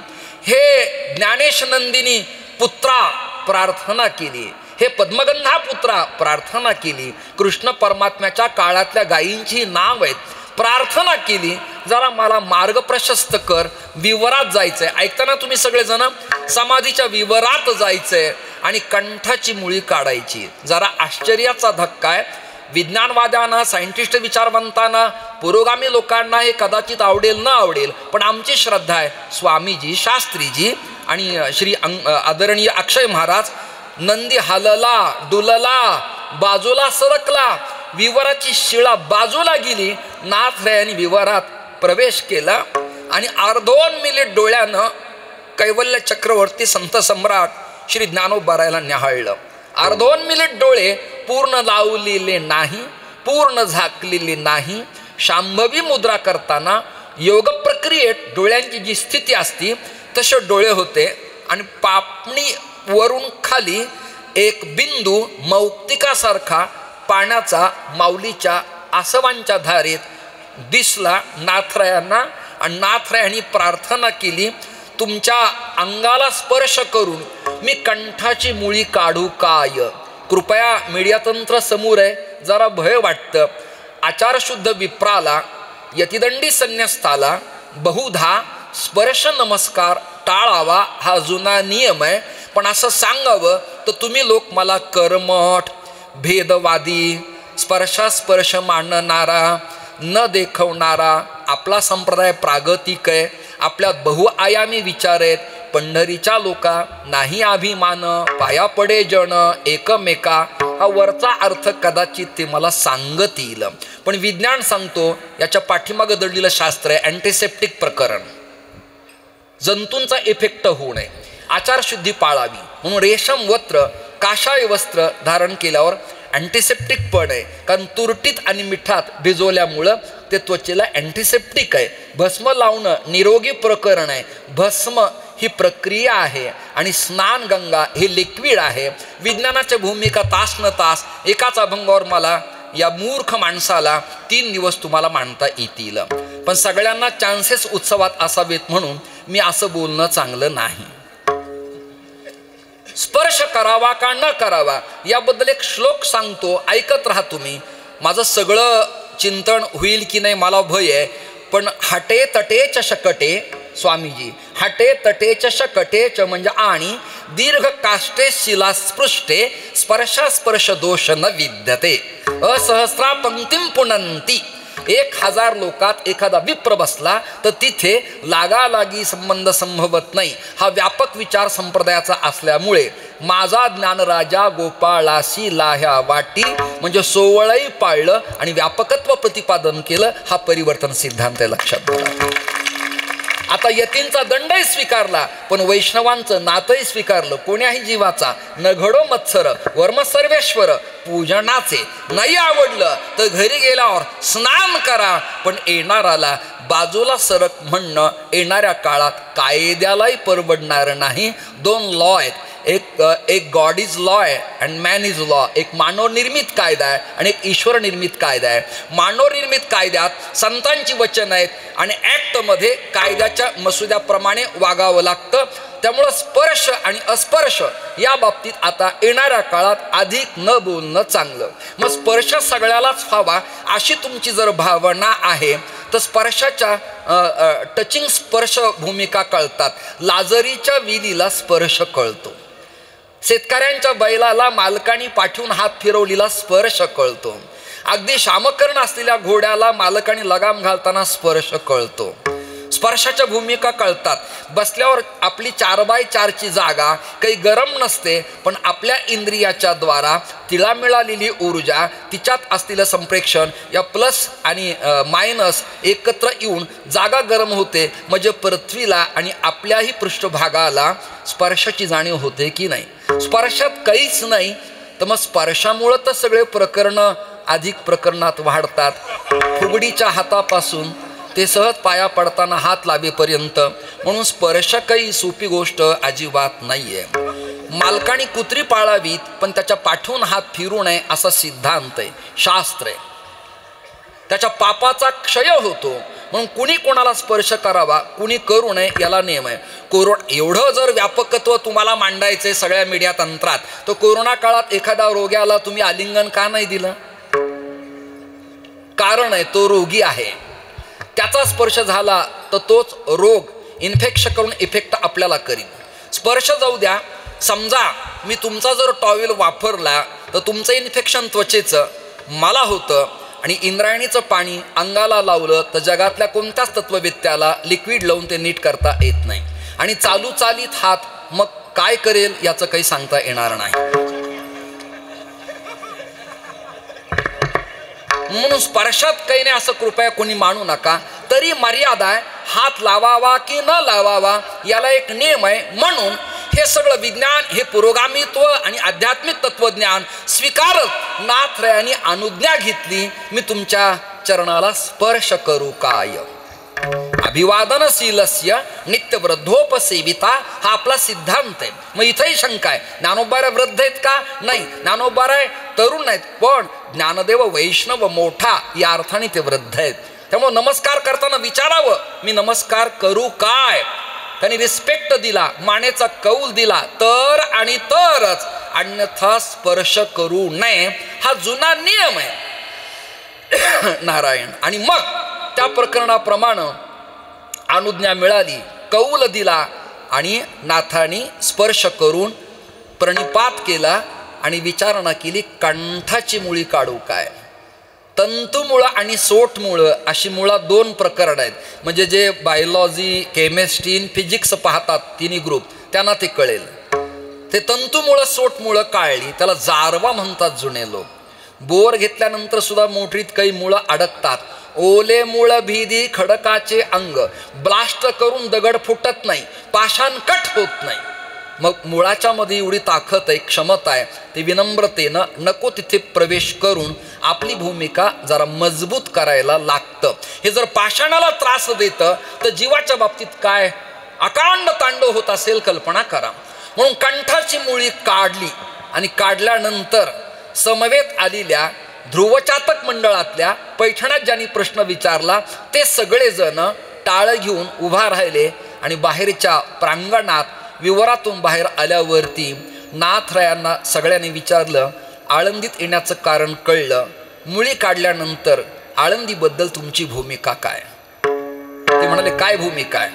हे ज्ञानेश नंदिनी पुत्रा प्रार्थना केली, हे पद्मगंधा पुत्रा प्रार्थना केली. कृष्ण परमात्म्याच्या काळातल्या गायींची नाव आहेत, प्रार्थना केली, जरा मला मार्ग प्रशस्त कर, विवरात जायचंय. ऐकताना तुम्ही सगळेजण समाधीच्या विवरात जायचंय आणि कंठाची मुळी काढायची. जरा आश्चर्याचा धक्का आहे. विज्ञानवाद्यांना, सायंटिस्ट विचारवंतांना, पुरोगामी लोकांना हे कदाचित आवडेल न आवडेल, पण आमची श्रद्धा आहे, स्वामीजी, शास्त्रीजी आणि श्री आदरणीय अक्षय महाराज, नंदी हलला, डुलला, बाजूला सरकला, विवराची शिळा बाजूला गेली. नाथरायांनी विवरात प्रवेश केला आणि अर्धोन मिनिट डोळ्यानं कैवल्य चक्रवर्ती संत सम्राट श्री ज्ञानोबारायला न्याहाळलं. अर्धोन मिनिट डोळे पूर्ण लावलेले नाही, पूर्ण झाकलेले नाही. शांभवी मुद्रा करताना योग प्रक्रियेत डोळ्यांची जी स्थिती असती तसे डोळे होते आणि पापणी वरून खाली एक बिंदू मौक्तिकासारखा पाण्याचा माऊलीच्या आसवांच्या धारेत दिसला नाथरायांना. आणि नाथरायांनी प्रार्थना केली, तुमच्या अंगाला स्पर्श करून मी कंठाची मुळी काढू काय? कृपया मीडियातंत्र समोर आहे, जरा भय वाटतं. आचारशुद्ध विप्राला, यतिदंडी संन्यस्ताला बहुधा स्पर्श नमस्कार टाळावा हा जुना नियम आहे. पण असं सांगावं तर तुम्ही लोक मला कर्मठ, भेदवादी, स्पर्शास्पर्श मानणारा, न देखवणारा, आपला संप्रदाय प्रागतिक आहे, आपल्यात बहुआयामी विचार आहेत, पंढरीच्या लोका नाही अभिमान, पाया पडे जण एकमेका, हा वरचा अर्थ कदाचित ते मला सांगतील. पण विज्ञान सांगतो याच्या पाठीमागं दडलेलं शास्त्र आहे अँटीसेप्टिक प्रकरण. जंतूंचा इफेक्ट होऊ नये, आचारशुद्धी पाळावी म्हणून रेशम वस्त्र, काशाय वस्त्र धारण केल्यावर अँटीसेप्टिक पण आहे, कारण तुरटीत आणि मिठात भिजवल्यामुळं ते त्वचेला अँटीसेप्टिक आहे. भस्म लावणं निरोगी प्रकरण आहे. भस्म ही प्रक्रिया आहे आणि स्नान गंगा हे लिक्विड आहे. विज्ञानाच्या भूमिका तास न तास एकाच अभंगावर मला या मूर्ख माणसाला 3 दिवस तुम्हाला मांडता येतील. पण सगळ्यांना चान्सेस उत्सवात असावेत म्हणून मी असं बोलणं चांगलं नाही. स्पर्श करावा का न करावा याबद्दल एक श्लोक सांगतो, ऐकत राहा तुम्ही. माझं सगळं चिंतन होईल की नाही मला भय आहे, पण हटे तटेच शकटे स्वामीजी, हटे तटेच शकटेच म्हणजे आणि दीर्घ काष्टे शिला स्पृष्टे स्पर्श दोष न विद्यते असहस्रा पंक्तीम पुनंती. 1000 लोकात एखादा विप्र बसला तर तिथे लागालागी संबंध संभवत नाही. हा व्यापक विचार संप्रदायाचा असल्यामुळे माझा ज्ञानराजा गोपाळासी लाह्या वाटी म्हणजे सोवळही पाळलं आणि व्यापकत्व प्रतिपादन केलं. हा परिवर्तन सिद्धांत आहे, लक्षात घ्या. आता यतींचा दंडही स्वीकारला, पण वैष्णवांचं नातही स्वीकारलं. कोण्याही जीवाचा न घडो मत्सर वर्म सर्वेश्वर पूजनाचे. नाही आवडलं तर घरी गेल्यावर स्नान करा, पण येणाराला बाजूला सरक म्हणणं येणाऱ्या काळात कायद्यालाही परवडणार नाही. 2 लॉ आहेत, एक गॉड इज लॉ आहे अँड मॅन इज लॉ. एक मानवनिर्मित कायदा आहे आणि एक ईश्वर निर्मित कायदा आहे. मानवनिर्मित कायद्यात संतांची वचन आहेत आणि ॲक्टमध्ये कायद्याच्या मसुद्याप्रमाणे वागावं लागतं. त्यामुळं स्पर्श आणि अस्पर्श या बाबतीत आता येणाऱ्या काळात अधिक न बोलणं चांगलं. मग स्पर्श सगळ्यालाच व्हावा अशी तुमची जर भावना आहे तर स्पर्शाच्या टचिंग स्पर्श भूमिका कळतात. लाजरीच्या विलीला स्पर्श कळतो, शेतकऱ्यांच्या बैलाला मालकाने पाठवून हात फिरवलेला स्पर्श कळतो, अगदी शामकर्ण असलेल्या घोड्याला मालकाने लगाम घालताना स्पर्श कळतो. स्पर्शाच्या भूमिका कळतात. बसल्यावर आपली 4x4ची जागा काही गरम नसते, पण आपल्या इंद्रियाच्या द्वारा तिला मिळालेली ऊर्जा, तिच्यात असलेलं संप्रेक्षण या प्लस आणि मायनस एकत्र येऊन जागा गरम होते. म्हणजे पृथ्वीला आणि आपल्याही पृष्ठभागाला स्पर्शाची जाणीव होते की नाही. स्पर्शात काहीच नाही तर मग स्पर्शामुळं तर सगळे प्रकरणं अधिक प्रकरणात वाढतात. फुगडीच्या हातापासून ते सहज पाया पडताना हात लावेपर्यंत. म्हणून स्पर्श काही सोपी गोष्ट अजिबात नाही आहे. मालकाने कुत्री पाळावीत पण त्याच्या पाठवून हात फिरू नये असा सिद्धांत आहे, शास्त्र आहे. त्याच्या पापाचा क्षय होतो. म्हणून कुणी कोणाला स्पर्श करावा कुणी करू नये याला नियम आहे. एवढं जर व्यापकत्व तुम्हाला मांडायचं आहे सगळ्या मीडिया तंत्रात, तर कोरोना काळात एखाद्या रोग्याला तुम्ही आलिंगन का नाही दिलं? कारण आहे तो रोगी आहे. त्याचा स्पर्श झाला तर तोच रोग इन्फेक्शन करून इफेक्ट आपल्याला करीन. स्पर्श जाऊ द्या, समजा मी तुमचा जर टॉवेल वापरला तर तुमचं इन्फेक्शन त्वचेचं मला होतं आणि इंद्रायणीचं पाणी अंगाला लावलं तर जगातल्या कोणत्याच तत्ववेत्याला लिक्विड लावून ते नीट करता येत नाही. आणि चालू चालीत हात मग काय करेल याचं काही सांगता येणार नाही. म्हणून स्पर्शात काही नाही असं कृपया कोणी मानू नका. तरी मर्यादा आहे, हात लावावा की न लावावा याला एक नियम आहे. म्हणून हे सगळं विज्ञान, हे पुरोगामित्व आणि आध्यात्मिक तत्वज्ञान स्वीकारत नाथरायांनी अनुज्ञा घेतली, मी तुमच्या चरणाला स्पर्श करू काय. अभिवादनशीलस्य नित्य वृद्धोपसेविता हा आपला सिद्धांत आहे. मग इथंही शंका आहे, ज्ञानोबाराय वृद्ध आहेत का? नाही, ज्ञानोबाराय तरुण नाहीत, पण ज्ञानदेव वैष्णव मोठा या अर्थाने ते वृद्ध आहेत. त्यामुळे नमस्कार करताना विचारावं मी नमस्कार करू काय. त्यांनी रिस्पेक्ट दिला, मानेचा कौल दिला तर आणि तरच, अन्यथा स्पर्श करू नये हा जुना नियम आहे नारायण. आणि मग त्या प्रकरणाप्रमाणे अनुज्ञा मिळाली, कौल दिला आणि नाथाने स्पर्श करून प्रणिपात केला आणि विचारणा केली, कंठाची मुळी काढू काय. तंतुमुळं आणि सोटमुळं अशी मुळात 2 प्रकरण आहेत. म्हणजे जे बायोलॉजी, केमिस्ट्री, फिजिक्स पाहतात तिन्ही ग्रुप त्यांना ते कळेल. ते तंतुमुळं सोटमुळं काढली त्याला जारवा म्हणतात जुने लोक. बोर घेतल्यानंतर सुद्धा मोठरीत काही मुळं अडकतात. ओले मुळ भीदी खडकाचे अंग, ब्लास्ट करून दगड फुटत नाही, पाषाण कट होत नाही. मग मुळाच्या मध्ये एवढी ताकद आहे, क्षमता आहे, ते विनम्रतेनं नको तिथे प्रवेश करून आपली भूमिका जरा मजबूत करायला लागतं. हे जर पाषाणाला त्रास देतं तर जीवाच्या बाबतीत काय अकांड तांडव होत असेल कल्पना करा. म्हणून कंठाची मुळी काढली आणि काढल्यानंतर समवेत आलेल्या ध्रुवचातक मंडळातल्या पैठणात ज्यांनी प्रश्न विचारला ते सगळेजण टाळ घेऊन उभा राहिले आणि बाहेरच्या प्रांगणात विवरातून बाहेर आल्यावरती नाथरायांना सगळ्यांनी विचारलं. आळंदीत येण्याचं कारण कळलं. मुळी काढल्यानंतर आळंदीबद्दल तुमची भूमिका काय? ते म्हणाले, काय भूमिका आहे?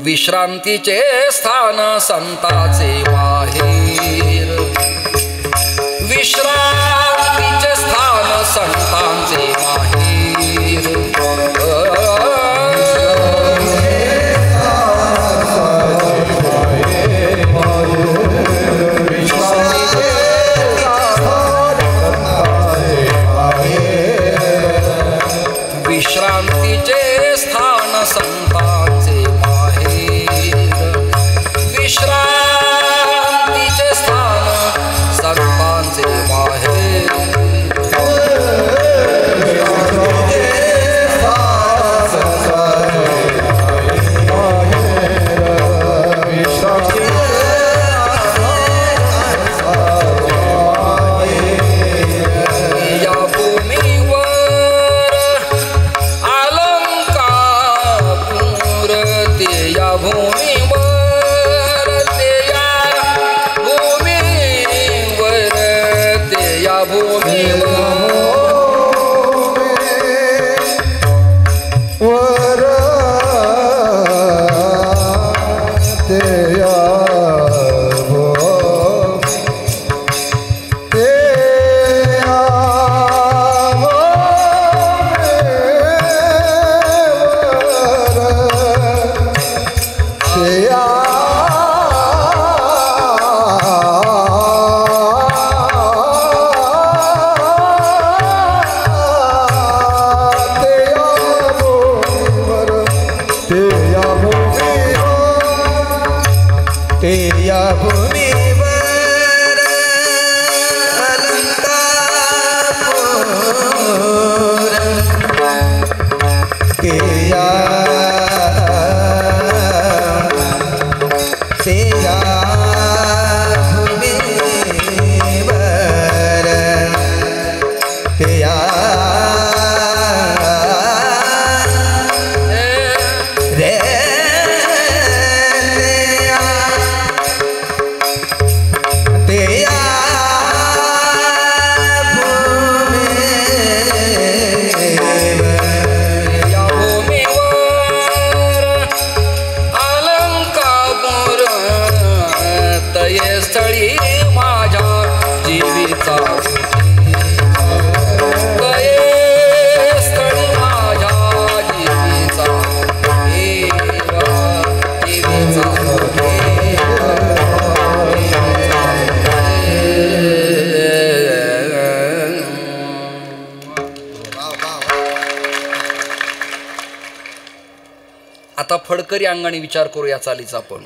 विश्रांतीचे स्थान संताचे माहेर, विश्रांतीचे स्थान संतांचे माहेर. विश्रांतीचे स्थान संतांचे माहेर, विश्रांतीचे स्थान संतांचे माहेर. आता फडकरी अंगाने विचार करूया चालीचा आपण.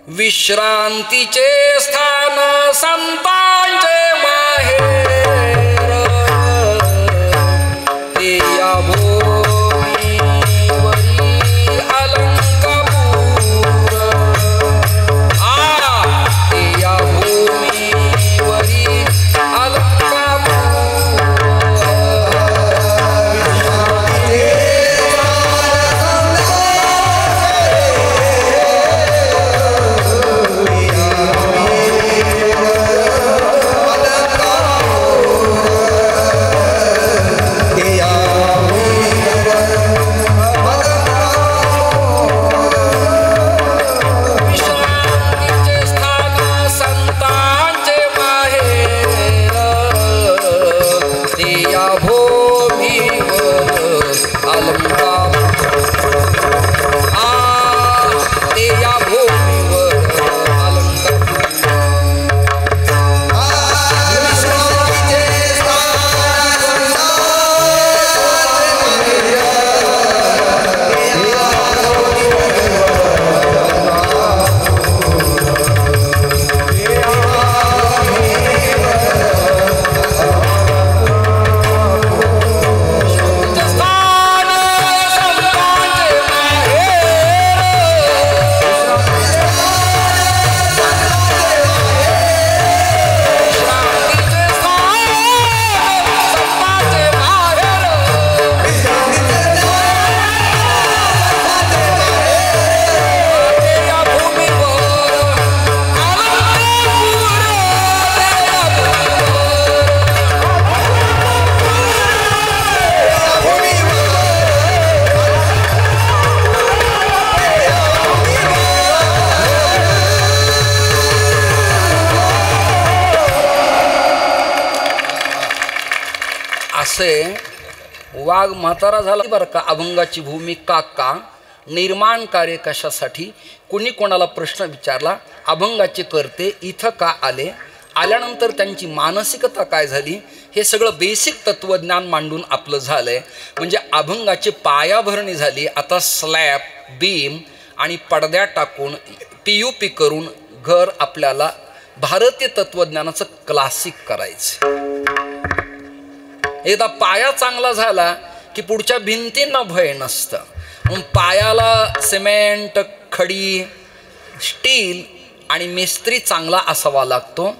विश्रांतीचे स्थान संतांचे माहेर, ते या भूमीवरी अलंकापूर. ते या भूमीवरी अलंकापूर. असं वाघ म्हातारा झाला बरं का. अभंगाची भूमिका का, निर्माण कार्य कशासाठी, कुणी कोणाला प्रश्न विचारला, अभंगाचे करते इथं का आले, आल्यानंतर त्यांची मानसिकता काय झाली, हे सगळं बेसिक तत्वज्ञान मांडून आपलं झालंय. म्हणजे अभंगाची पायाभरणी झाली. आता स्लॅब, बीम आणि पडद्या टाकून PUP करून घर आपल्याला भारतीय तत्वज्ञानाचं क्लासिक करायचं. एकदा पाया चांगला झाला की पुढच्या भिंतींना भय नसतं. मग पायाला सिमेंट, खडी, स्टील आणि मिस्त्री चांगला असावा लागतो.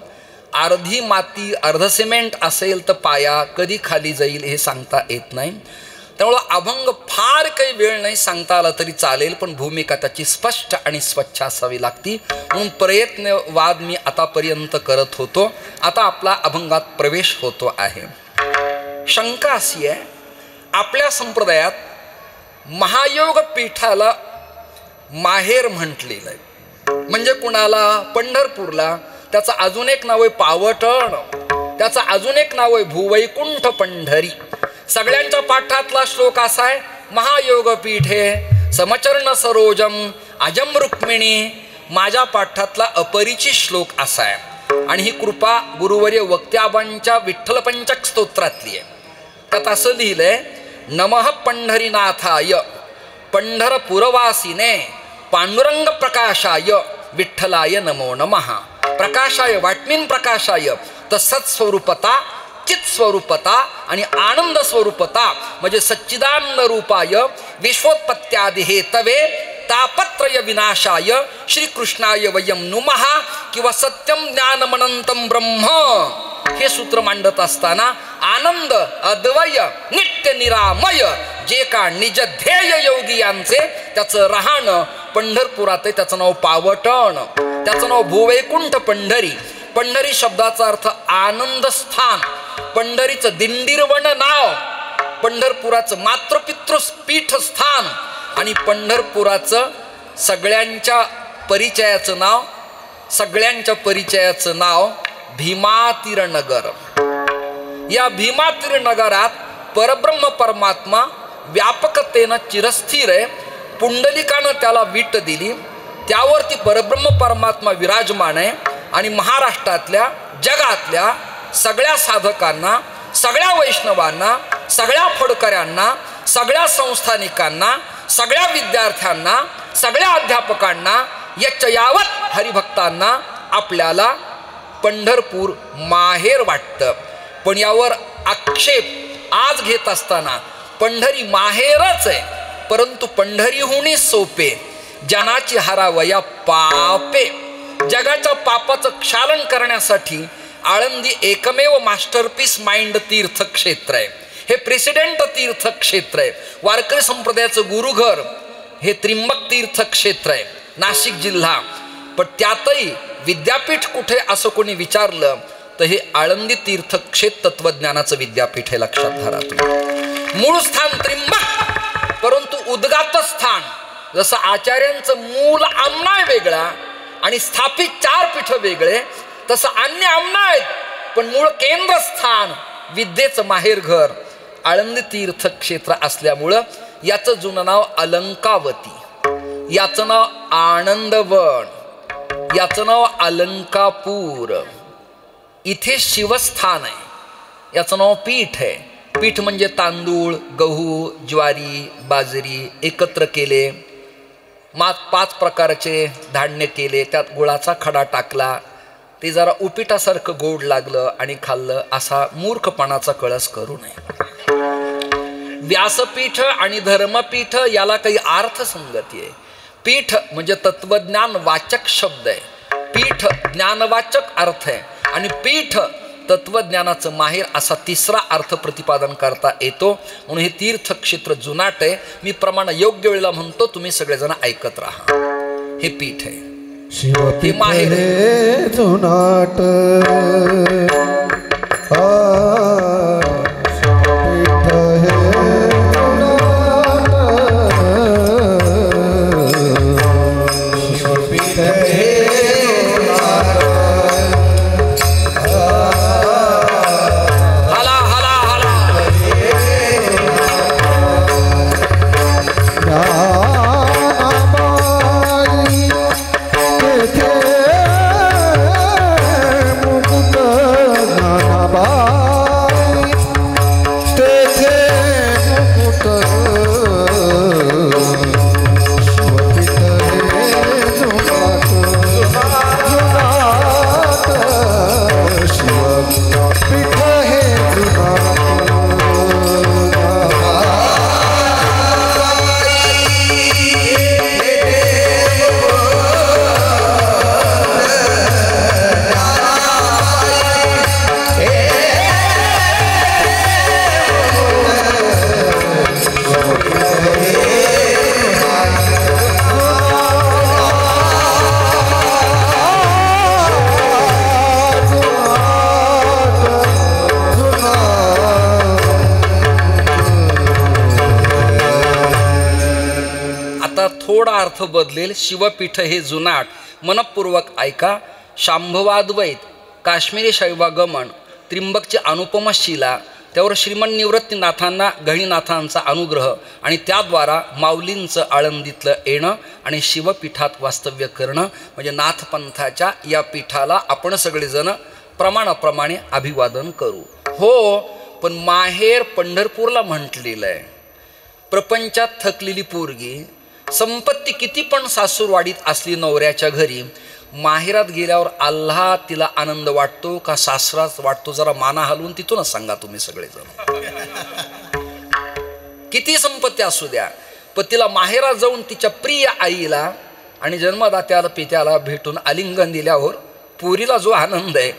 अर्धी माती अर्ध सिमेंट असेल तर पाया कधी खाली जाईल हे सांगता येत नाही. त्यामुळं अभंग फार काही वेळ नाही सांगता आला तरी चालेल, पण भूमिका त्याची स्पष्ट आणि स्वच्छ असावी लागती. म्हणून प्रयत्नवाद मी आतापर्यंत करत होतो. आता आपला अभंगात प्रवेश होतो आहे. शंका अशी आहे, आपल्या संप्रदायात महायोग पीठाला माहेर म्हटलेलं आहे. म्हणजे कुणाला, पंढरपूरला त्याचं अजून एक नाव आहे पावटण, त्याचं अजून एक नाव आहे भूवैकुंठ पंढरी. सगळ्यांच्या पाठातला श्लोक असा आहे, महायोग पीठे समचरण सरोजम अजम रुक्मिणी. माझ्या पाठातला अपरिचित श्लोक असा आहे आणि ही कृपा गुरुवर्य वक्त्याबांच्या विठ्ठल पंचक स्तोत्रातली आहे. त्यात असं लिहिलंय, नमः पंढरीनाथाय पंढरपुरवासिने पांडुरंग प्रकाशाय विठ्ठलाय नमो नमः. प्रकाशाय वाटमीन प्रकाशाय तत्सत्स्वरूपता, चित स्वरूपता आणि आनंद स्वरूपता म्हणजे सच्चिदानंद रूपाय विश्वोत्पत्त्यादि हेतवे तापत्रय विनाशाय श्रीकृष्णाय वयम नुमः. किंवा सत्यम ज्ञानमनंतम ब्रह्म हे सूत्र मांडत असताना आनंद अद्वय नित्य निरामय जे का निज ध्येय योगी यांचे त्याचं राहणं पंढरपुरात आहे. त्याचं नाव पावटण, त्याचं नाव भूवैकुंठ पंढरी. पंढरी शब्दाचा अर्थ आनंद स्थान. पंढरीचं दिंडीरवण नाव, पंढरपुराचं मातृपितृ पीठस्थान आणि पंढरपुराचं सगळ्यांच्या परिचयाचं नाव भीमातीरनगर. या भीमातीरनगरात परब्रह्म परमात्मा व्यापकतेनं चिरस्थिर आहे. पुंडलिकानं त्याला वीट दिली, त्यावरती परब्रह्म परमात्मा विराजमान आहे आणि महाराष्ट्रातल्या जगातल्या सगळ्या साधकांना, सगळ्या वैष्णवांना, सगळ्या फडकऱ्यांना, सगळ्या संस्थानिकांना, सगळ्या विद्यार्थ्यांना, सगळ्या अध्यापकांना, यावत हरिभक्तांना आपल्याला पंढरपूर माहेर वाटतं. पण यावर आक्षेप आज घेत असताना पंढरी माहेरच आहे, परंतु पंढरीहुनी सोपे जनाची हरावया पापे. जगाच्या पापाचं क्षालन करण्यासाठी आळंदी एकमेव मास्टरपीस माइंड तीर्थक्षेत्र आहे. हे प्रेसिडेंट तीर्थक्षेत्र आहे. वारकरी संप्रदायाचं गुरुघर हे त्रिंबक तीर्थक्षेत्र आहे, नाशिक जिल्हा. पण त्यातही विद्यापीठ कुठे असं कोणी विचारलं तर हे आळंदी तीर्थक्षेत्र तत्वज्ञानाचं विद्यापीठ हे लक्षात धरा तुम्ही. मूळ स्थान त्रिंबक, परंतु उद्गात स्थान जसं आचार्यांचं मूल आमना आहे वेगळा आणि स्थापित 4 पीठ वेगळे, तसं अन्य आमना आहेत पण मूळ केंद्रस्थान विद्येचं माहेर घर आळंदी तीर्थक्षेत्र असल्यामुळं याचं जुनं नाव अलंकावती, याचं नाव आनंदवन, याचं नाव अलंकापूर. इथे शिवस्थान आहे, याचं नाव पीठ आहे. पीठ म्हणजे तांदूळ, गहू, ज्वारी, बाजरी एकत्र केले, 5 प्रकारचे धान्य केले, त्यात गुळाचा खडा टाकला, ते जरा उपिटासारखं गोड लागलं आणि खाल्लं, असा मूर्खपणाचा कळस करू नये. व्यासपीठ आणि धर्मपीठ याला काही अर्थसंगती आहे. पीठ म्हणजे तत्वज्ञान वाचक शब्द आहे, पीठ ज्ञानवाचक अर्थ आहे आणि पीठ तत्वज्ञानाचं माहेर असा तिसरा अर्थ प्रतिपादन करता येतो. म्हणून हे तीर्थक्षेत्र जुनाट आहे. मी प्रमाण योग्य वेळेला म्हणतो, तुम्ही सगळेजण ऐकत राहा. हे पीठ आहे, हे माहेर आहे. जुनाट थोडा अर्थ बदलेल. शिवपीठ हे जुनाट मनपूर्वक ऐका. शांभवाद्वैत काश्मीरी शैवागमन त्रिंबकची अनुपम शिला त्यावर श्रीमन निवृत्तीनाथांना गहिनीनाथांचा अनुग्रह आणि त्याद्वारा माऊलींचं आळंदीतलं येणं आणि शिवपीठात वास्तव्य करणं म्हणजे नाथपंथाच्या या पीठाला आपण सगळेजण प्रमाणाप्रमाणे अभिवादन करू. हो, पण माहेर पंढरपूरला म्हटलेलं आहे. प्रपंचात थकलेली पोरगी संपत्ती किती पण सासूरवाडीत असली नवऱ्याच्या घरी, माहेरात गेल्यावर आल्हा तिला आनंद वाटतो का सासराच वाटतो? जरा माना हलवून तिथूनच सांगा तुम्ही सगळेजण. किती संपत्ती असू द्या, पण तिला माहेरात जाऊन तिच्या प्रिय आईला आणि जन्मदात्याला पित्याला भेटून आलिंगन दिल्यावर पुरीला जो आनंद आहे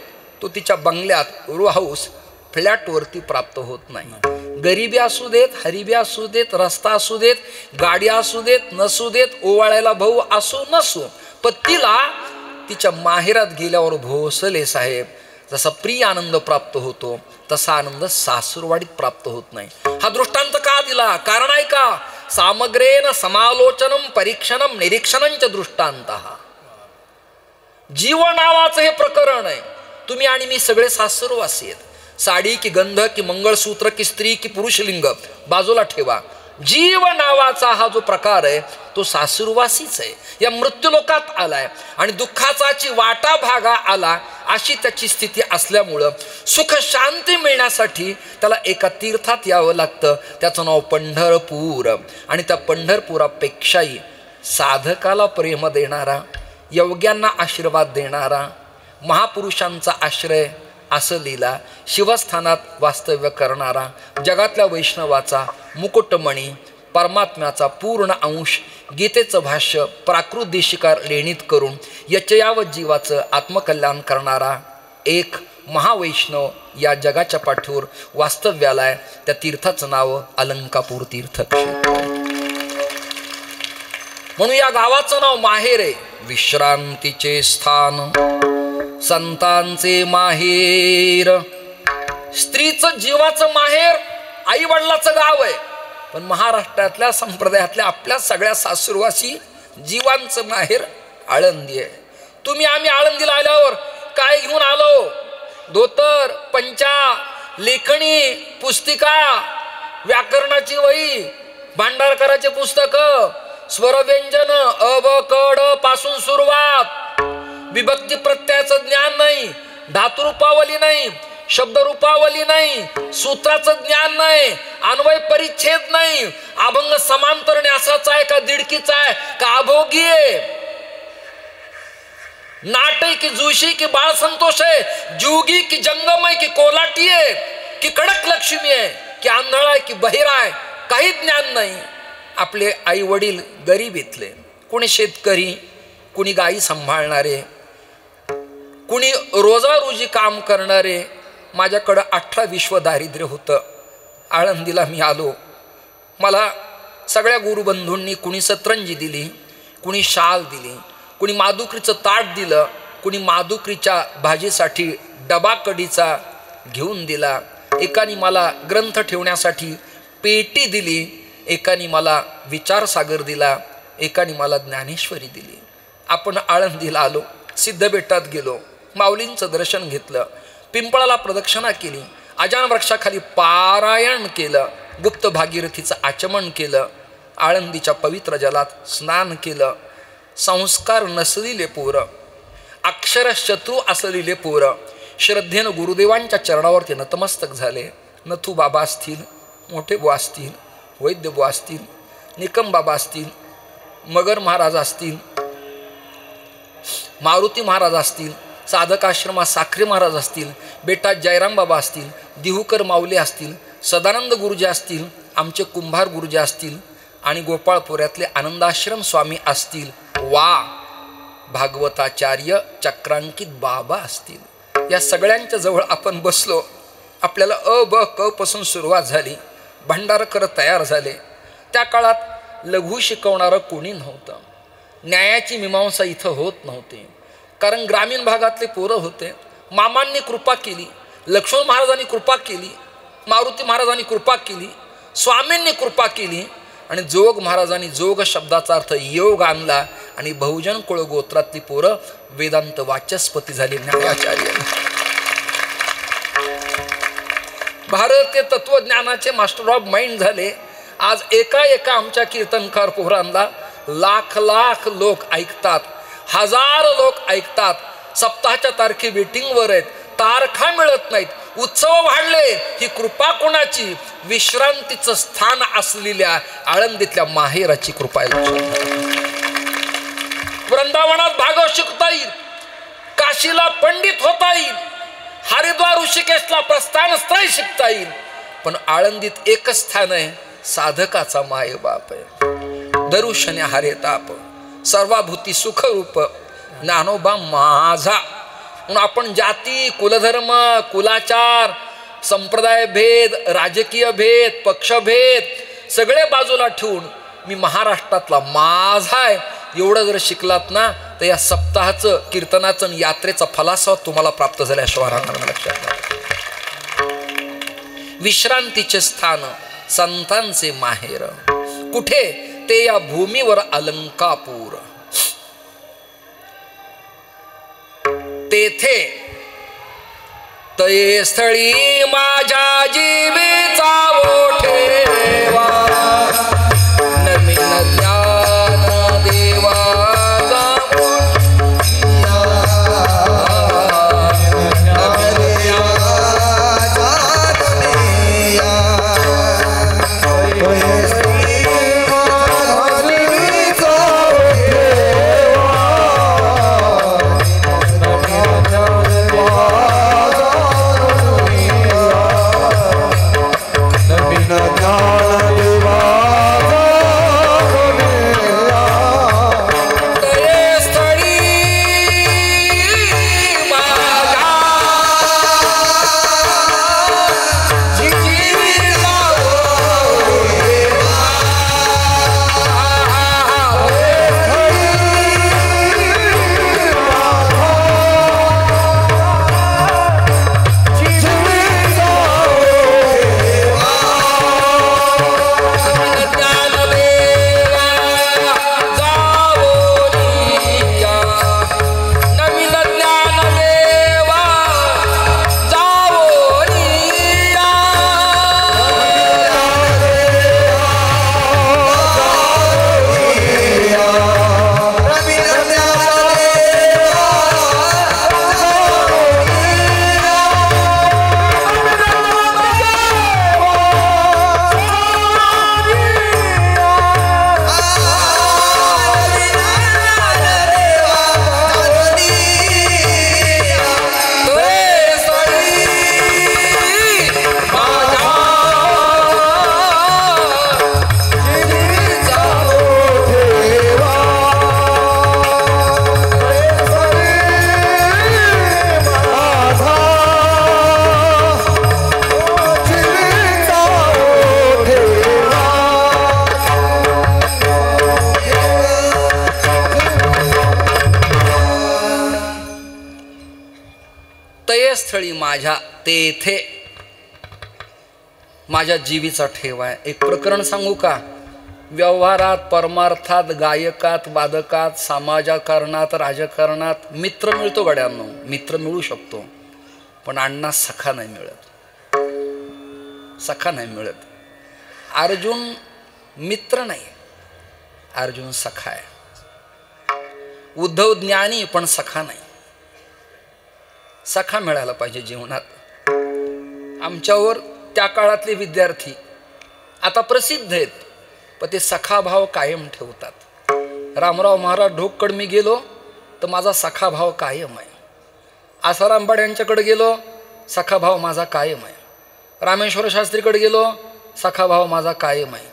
तो तिच्या बंगल्यात रो हाऊस फ्लॅटवरती प्राप्त होत नाही. गरिबी असू देत, हरिबी असू देत, रस्ता असू देत, गाडी असू देत, नसू देत, ओवाळायला भाऊ असू नसू, पण तिला तिच्या माहेरात गेल्यावर भोसले साहेब जसा प्रिय आनंद प्राप्त होतो तसा आनंद सासूरवाडीत प्राप्त होत नाही. हा दृष्टांत का दिला? कारण आहे का, सामग्रेन समालोचनम परीक्षणम निरीक्षणंच दृष्टांत. जीव नावाचं हे प्रकरण आहे. तुम्ही आणि मी सगळे सासूरवासी आहेत. साडी की गंध की मंगळसूत्र की स्त्री की पुरुषलिंग बाजूला ठेवा. जीव नावाचा हा जो प्रकार आहे तो सासूरवासीच आहे. या मृत्यूलोकात आलाय आणि दुःखाचाची वाटा भागा आला अशी त्याची स्थिती असल्यामुळं सुख शांती मिळण्यासाठी त्याला एका तीर्थात यावं लागतं. त्याचं नाव पंढरपूर. आणि त्या पंढरपुरापेक्षाही साधकाला प्रेम देणारा, योग्यांना आशीर्वाद देणारा, महापुरुषांचा आश्रय असलेला, शिवस्थानात वास्तव्य करणारा, जगातल्या वैष्णवाचा मुकुटमणी, परमात्म्याचा पूर्ण अंश, गीतेचं भाष्य प्राकृत देशिकार लेणीत करून यचयावत जीवाचं आत्मकल्याण करणारा एक महावैष्णव या जगाच्या पाठीवर वास्तव्याला आहे. त्या तीर्थाचं नाव अलंकापूर तीर्थक्षेत्र. म्हणून या गावाचं नाव माहेर आहे. विश्रांतीचे स्थान, संतांचे माहेर, स्त्रीचं जीवाचं माहेर, आई वडिलाचं गाव आहे. पण महाराष्ट्रातल्या संप्रदायातल्या आपल्या सगळ्या सासूरवासी जीवांचं माहेर आळंदी आहे. तुम्ही आम्ही आळंदीला आल्यावर काय घेऊन आलो? धोतर, पंचा, लेखणी, पुस्तिका, व्याकरणाची वही, भांडारकराचे पुस्तक, स्वरव्यंजन अ ब क ड पासून सुरुवात. विभक्ती प्रत्ययाचं ज्ञान नाही, धातुरूपावली नाही, शब्दरूपावली नाही, सूत्राचं ज्ञान नाही, अन्वय परिच्छेद नाही, अभंग समांतर न्यासाचा आहे का दिडकीचा आहे का अभोगी आहे, नाट आहे की जोशी की बाळ संतोष आहे, जुगी की जंगम आहे की कोलाटी आहे की कडक लक्ष्मी आहे की आंधळा आहे की बहिरा आहे, काही ज्ञान नाही. आपले आई वडील गरिबीतले, कुणी शेतकरी, कुणी गायी सांभाळणारे, कुणी रोजारोजी काम करणारे. माझ्याकडं 18 विश्व दारिद्र्य होतं. आळंदीला मी आलो. मला सगळ्या गुरुबंधूंनी कुणी सतरंजी दिली, कुणी शाल दिली, कुणी माधुकरीचं ताट दिलं, कुणी माधुकरीच्या भाजीसाठी डबा कढीचा घेऊन दिला, एकाने मला ग्रंथ ठेवण्यासाठी पेटी दिली, एकाने मला विचारसागर दिला, एकाने मला ज्ञानेश्वरी दिली. आपण आळंदीला आलो, सिद्धबेटात गेलो, माऊलींचं दर्शन घेतलं, पिंपळाला प्रदक्षिणा केली, अजान वृक्षाखाली पारायण केलं, गुप्त भागीरथीचं आचमन केलं, आळंदीच्या पवित्र जलात स्नान केलं. संस्कार नसलेले पोरं, अक्षरशत्रू असलेले पोरं श्रद्धेनं गुरुदेवांच्या चरणावरती नतमस्तक झाले. नथू बाबा असतील, मोठे बुवा असतील, वैद्य बुवा असतील, निकम बाबा असतील, मगर महाराज असतील, मारुती महाराज असतील, साधक आश्रमात साखरे महाराज असतील, बेटा जयराम बाबा असतील, दिहुकर माऊली असतील, सदानंद गुरुजी असतील, आमचे कुंभार गुरुजी असतील आणि गोपाळपुऱ्यातले आनंदाश्रम स्वामी असतील, वा भागवताचार्य चक्रांकित बाबा असतील. या सगळ्यांच्या जवळ आपण बसलो. आपल्याला अ ब क पासून सुरुवात झाली. भंडारकर तयार झाले. त्या काळात लघु शिकवणारं कोणी नव्हतं. न्यायाची मीमांसा इथं होत नव्हती, कारण ग्रामीण भागातले पोरं होते. मामांनी कृपा केली, लक्ष्मण महाराजांनी कृपा केली, मारुती महाराजांनी कृपा केली, स्वामींनी कृपा केली आणि जोग महाराजांनी जोग शब्दाचा अर्थ योग आणला आणि बहुजन कुळ गोत्रातली पोरं वेदांत वाचस्पती झाली न्यायाचार्य. भारतीय तत्वज्ञानाचे मास्टर ऑफ माइंड झाले. आज एका आमच्या कीर्तनकार पोरांना लाख लाख लोक ऐकतात, हजार लोक ऐकतात. सप्ताहाच्या तारखे वेटिंगवर आहेत, तारखा मिळत नाहीत. उत्सव वाढले, ही कृपा कोणाची? विश्रांतीचं स्थान असलेल्या आळंदीतल्या माहेराची कृपा आहे. वृंदावनात भागवत शिकता येईल, काशीला पंडित होता येईल, हरिद्वार ऋषिकेशला प्रस्थानत्रय शिकता येईल, पण आळंदीत एकच स्थान आहे, साधकाचा मायबाप आहे. दरुशने हरे ताप सर्वाभूती सुखरूप ज्ञानोबा माझा. म्हणून आपण जाती, कुलधर्म, कुलाचार, संप्रदाय भेद, राजकीय भेद, पक्षभेद सगळे बाजूला ठेवून मी महाराष्ट्रातला माझा आहे एवढं जर शिकलात ना तर या सप्ताहाचं, कीर्तनाचं आणि यात्रेचा फलास्वाद तुम्हाला प्राप्त झाल्याशिवाय राहणार नाही. लक्षात. विश्रांतीचे स्थान, संतांचे माहेर कुठे? ते या भूमीवर अलंकापूर. तेथे तये स्थळी माझ्या जीवेचा ओठेवा, नवीन ज्ञान देवा स्थळी माझ्या तेथे माझ्या जीवीचा ठेवा आहे. एक प्रकरण सांगू का? व्यवहारात, परमार्थात, गायकात, वादकात, समाजकारणात, राजकारणात मित्र मिळतो गड्यांनो, मित्र मिळू शकतो, पण अण्णा सखा नाही मिळत. सखा नाही मिळत. अर्जुन मित्र नाही, अर्जुन सखा आहे. उद्धव ज्ञानी पण सखा नाही. सखा मिळायला पाहिजे जीवनात. आमच्यावर त्या काळातले विद्यार्थी आता प्रसिद्ध आहेत, पण ते सखा भाव कायम ठेवतात. रामराव महाराज ढोककड मी गेलो तर माझा सखा भाव कायम आहे. आसाराम बाड यांच्याकडे गेलो, सखा भाव माझा कायम आहे. रामेश्वर शास्त्रीकडे गेलो, सखा भाव माझा कायम आहे.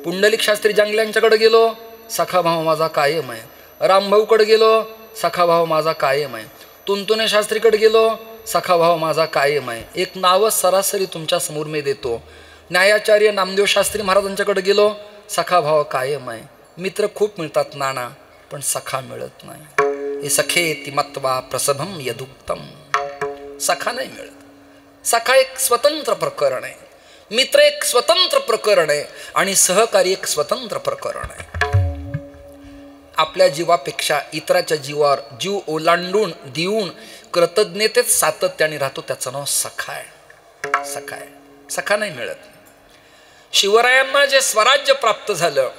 पुंडलिक शास्त्री जंगल्यांच्याकडे गेलो, सखा भाव माझा कायम आहे. रामभाऊकडे गेलो, सखा भाव माझा कायम आहे. तुंतुने शास्त्रीकडे गेलो, सखा भाव माझा कायम आहे. एक नावच सरासरी तुमच्या समोर मी देतो. न्यायाचार्य नामदेव शास्त्री महाराजांच्याकडे गेलो, सखा भाव कायम आहे. मित्र खूप मिळतात नाना, पण सखा मिळत नाही. हे सखेति मत्वा प्रसभम यदुक्तम. सखा नाही मिळत. सखा एक स्वतंत्र प्रकरण आहे. मित्र एक स्वतंत्र प्रकरण आहे आणि सहकारी एक स्वतंत्र प्रकरण आहे. आपल्या जीवापेक्षा इतराच्या जीवावर जीव ओलांडून देऊन कृतज्ञतेत सातत्याने राहतो, त्याचं नाव सखा आहे. सखा आहे. सखा नाही मिळत. शिवरायांना जे स्वराज्य प्राप्त झालं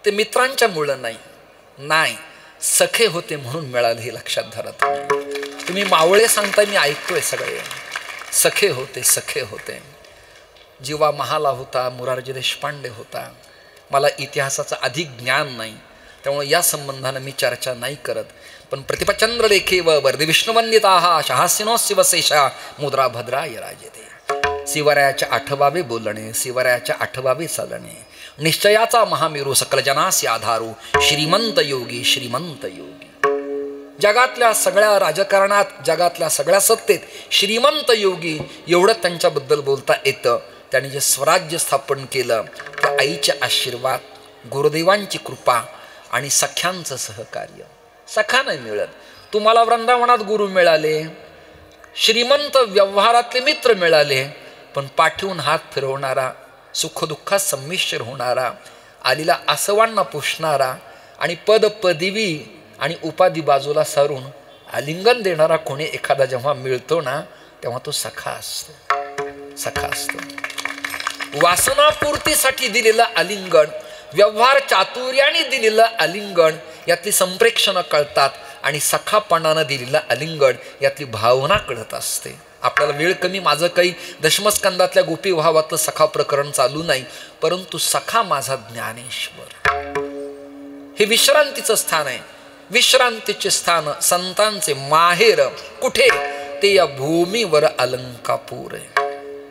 ते मित्रांच्या मुळे नाही, सखे होते म्हणून मिळाले. हे लक्षात धरा. तुम्ही मावळे सांगताय, मी ऐकतोय सगळे. सखे होते. जीवा महाला होता, मोरारजी देशपांडे होता. मला इतिहासाचं अधिक ज्ञान नाही, त्यामुळे या संबंधानं मी चर्चा नाही करत. पण प्रतिपचंद्र लेखे व वर्दी विष्णुवंदिता शहासिनो शिवशेषा मुद्रा भद्राय राजते. शिवरायाच्या आठवावे बोलणे, शिवरायाच्या आठवावे चालणे, निश्चयाचा महामेरू सकल जनासी आधारू, श्रीमंत योगी. जगातल्या सगळ्या राजकारणात, जगातल्या सगळ्या सत्तेत श्रीमंत योगी एवढं त्यांच्याबद्दल बोलता येतं. त्यांनी जे स्वराज्य स्थापन केलं ते आईचे आशीर्वाद, गुरुदेवांची कृपा आणि सख्यांचं सहकार्य. सखा नाही मिळत. तुम्हाला वृंदावनात गुरु मिळाले, श्रीमंत व्यवहारातले मित्र मिळाले, पण पाठवून हात फिरवणारा, सुखदुःखात संमिश्र होणारा, आलीला आसवांना पुसणारा आणि पदवी आणि उपाधी बाजूला सारून आलिंगन देणारा कोणी एखादा जेव्हा मिळतो ना, तेव्हा तो सखा असतो. वासनापूर्तीसाठी दिलेलं आलिंगन, व्यवहार चातुर्याने दिलेलं आलिंगन यातली संप्रेक्षणं कळतात आणि सखापणानं दिलेलं आलिंगन यातली भावना कळत असते. आपल्याला वेळ कमी, माझं काही दशमस्कंदातल्या गोपी भावातलं सखा प्रकरण चालू नाही, परंतु सखा माझा ज्ञानेश्वर हे विश्रांतीचं स्थान आहे. विश्रांतीचे स्थान, संतांचे माहेर कुठे? ते या भूमीवर अलंकापूर आहे.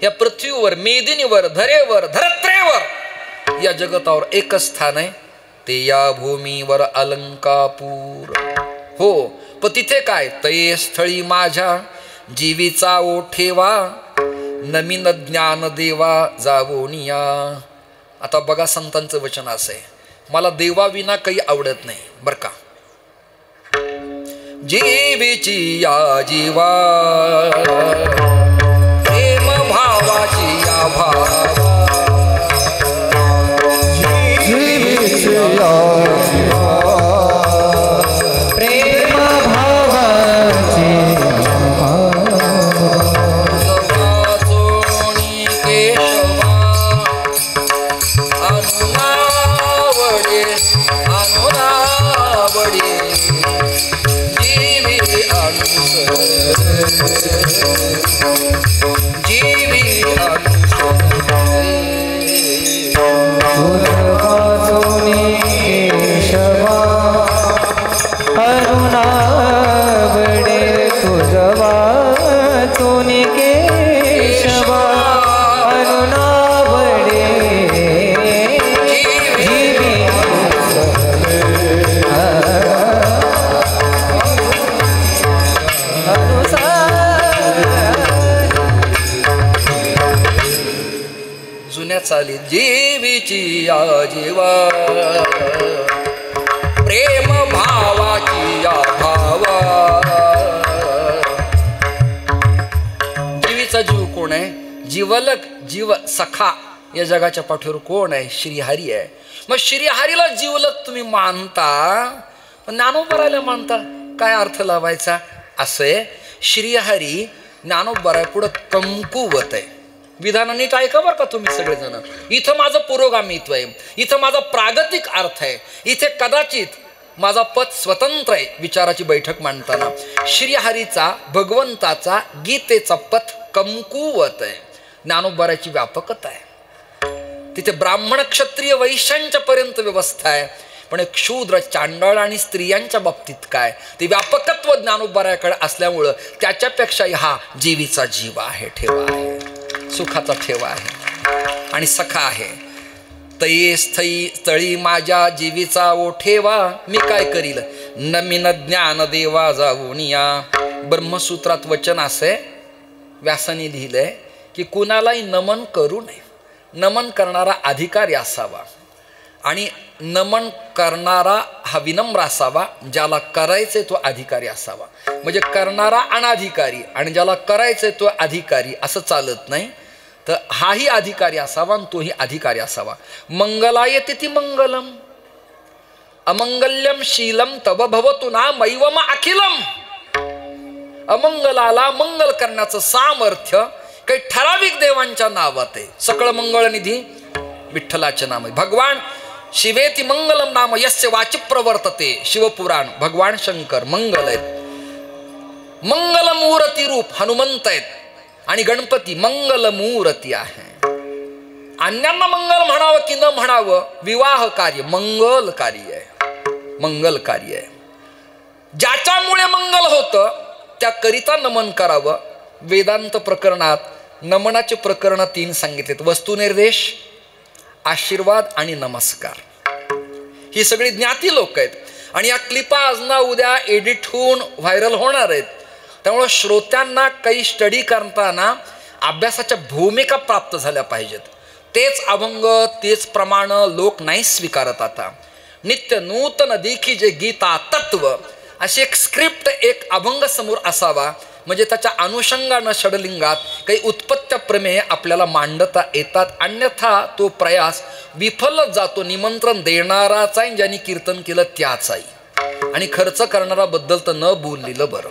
या पृथ्वीवर, मेदिनीवर, धरेवर, धरत्रेवर, या जगतावर एकच स्थान आहे, ते या भूमीवर अलंकापूर. हो, पण तिथे काय? तये स्थळी माझ्या जीवीचा ओठेवा, नमीन ज्ञान देवा जावोनिया. आता बघा, संतांचं वचन असं आहे, मला देवाविना काही आवडत नाही बर का. जीवीची या जीवा, प्रेम भावाची या भावा, जीवीची या जीवा, प्रेम भावाची वाचोनी केशवा, अनुनावडे जीवी चाली. जीवीची या जीवा, प्रेम भावाची या भावा. जीवीचा जीव कोण आहे? जीवलक, जीव सखा या जगाच्या पाठीवर कोण आहे? श्रीहरी आहे. मग श्रीहरीला जीवलक तुम्ही मानता, ज्ञानोबराला मानता, काय अर्थ लावायचा? असे श्रीहरी ज्ञानोबरा पुढं कमकुवत आहे. विधान नीट ऐका बरं का तुम्ही सगळेजण. इथं माझं पुरोगामित्व आहे, इथं माझा प्रागतिक अर्थ आहे, इथे कदाचित माझा पथ स्वतंत्र आहे. विचाराची बैठक मांडताना श्रीहरीचा, भगवंताचा, गीतेचा पथ कमकुवत आहे. ज्ञानोबराची व्यापकता आहे. तिथे ब्राह्मण, क्षत्रिय, वैश्यांच्या पर्यंत व्यवस्था आहे, पण एक शूद्र, चांडाळ आणि स्त्रियांच्या बाबतीत काय? ते व्यापकत्व ज्ञानोबराकडे असल्यामुळं त्याच्यापेक्षाही हा जीवीचा जीव आहे, ठेवा आहे, सुखाचा ठेवा आहे आणि सखा आहे. तये स्थळी माझ्या जीवीचा ओठेवा, मी काय करील? नमीन ज्ञान देवा जाऊनिया. ब्रह्मसूत्रात वचन असे व्यासाने लिहिलंय की कुणालाही नमन करू नये. नमन करणारा अधिकारी असावा आणि नमन करणारा हा विनम्र असावा. ज्याला करायचे तो अधिकारी असावा. म्हणजे करणारा अनाधिकारी आणि ज्याला करायचे तो अधिकारी असं चालत नाही. तर हाही अधिकारी असावा आणि तोही अधिकारी असावा. मंगलायते ती मंगलम अमंगल्यम शीलम तव भवतु ना मैवम अखिलम. अमंगलाला मंगल करण्याचं सामर्थ्य काही ठराविक देवांच्या नावात आहे. सकळ मंगळनिधी विठ्ठलाचे नाम आहे. भगवान शिवेती मंगलम नाम यस्य वाची प्रवर्तते. शिवपुराण. भगवान शंकर मंगल आहेत. मंगलमूर्ती रूप हनुमंत आहेत आणि गणपती मंगलमूर्ती आहे. अन्यांना मंगल म्हणावं की न म्हणावं, विवाह कार्य मंगल कार्य आहे. मंगल कार्य आहे. ज्याच्यामुळे मंगल होतं त्याकरिता नमन करावं. वेदांत प्रकरणात नमनाचे प्रकरण 3 सांगितलेत. वस्तुनिर्देश, आशीर्वाद आणि नमस्कार. ही सगळी ज्ञाती लोक आहेत आणि या क्लिपा आज ना उद्या एडिट होऊन व्हायरल होणार आहेत. त्यामुळे श्रोत्यांना काही स्टडी करताना अभ्यासाच्या भूमिका प्राप्त झाल्या पाहिजेत. तेच अभंग तेच प्रमाण लोक नाही स्वीकारत. आता नित्य नूतन देखी जे गीता तत्व अशी एक स्क्रिप्ट, एक अभंग समोर असावा, म्हणजे त्याच्या अनुषंगानं षडलिंगात काही उत्पत्त्या प्रमेय आपल्याला मांडता येतात. अन्यथा तो प्रयास विफलच जातो. निमंत्रण देणाराचाही ज्यांनी कीर्तन केलं त्याचाही, आणि खर्च करणारा बद्दल तर न बोललेलं बरं.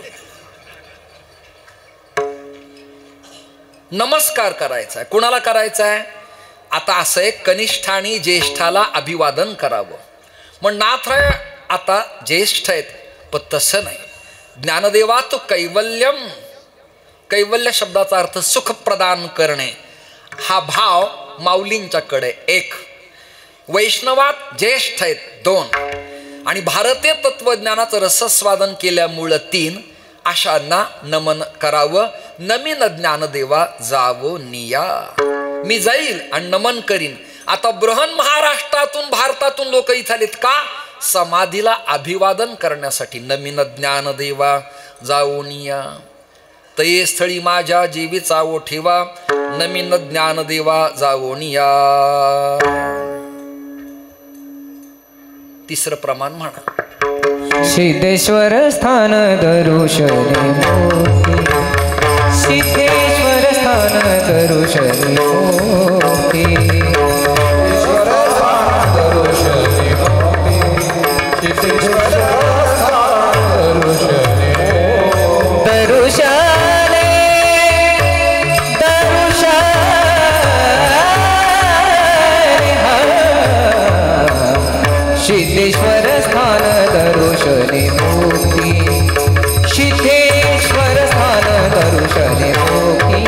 नमस्कार करायचा आहे. कुणाला करायचा आहे? आता असं आहे, कनिष्ठानी ज्येष्ठाला अभिवादन करावं. मग नाथराय आता ज्येष्ठ आहेत, पण तसं नाही. ज्ञानदेवा तो कैवल्यम, कैवल्य शब्दाचा अर्थ सुख प्रदान करणे, हा भाव माऊलींच्याकडे 1. वैष्णवात ज्येष्ठ आहेत 2 आणि भारतीय तत्वज्ञानाचं रसस्वादन केल्यामुळं 3. अशांना नमन करावं. नमीन ज्ञानदेवा जावो निया. मी जाईल आणि नमन करीन. आता बृहन महाराष्ट्रातून भारतातून लोक इथं आलेत का? समाधीला अभिवादन करण्यासाठी. नमीन ज्ञानदेवा जाऊन या, तये स्थळी माझ्या जीवीचा ओ ठेवा. नमीन ज्ञानदेवा जाऊन या. 3रं प्रमाण म्हणा. सिद्धेश्वर स्थान दरुशनी मोती. सिद्धेश्वर स्थान दरुशनी मोती. सिद्धेश्वर स्थान दरुशनी मोती. सिद्धेश्वर स्थान दरुशनी मोती.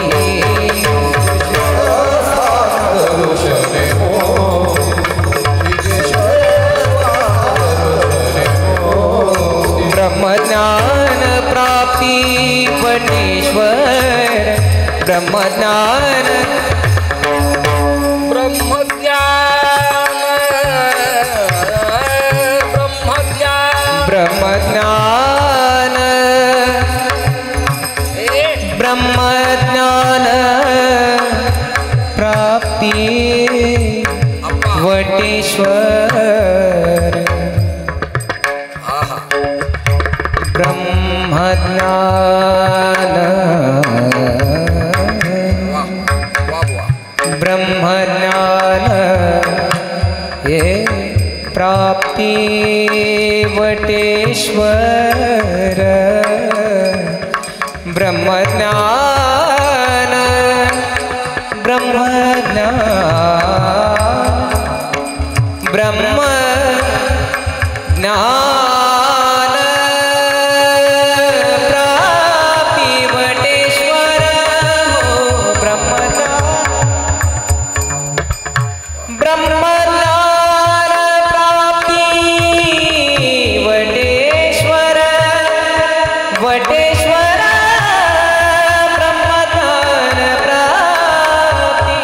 ब्रह्मज्ञान प्राप्ती वटेश्वर. ब्रह्मज्ञान ब्रह्मज्ञान ब्रह्मज्ञान प्राप्ती वटेश्वर. ब्रह्मज्ञान ब्रह्मज्ञान ये प्राप्ती वटेश्वर. ब्रह्मज्ञान ब्रह्मज्ञान ब्रह्मज्ञान प्राप्ती वटेश्वर. ब्रह्मज्ञान वटेश्वर. ब्रह्मज्ञान प्राप्ती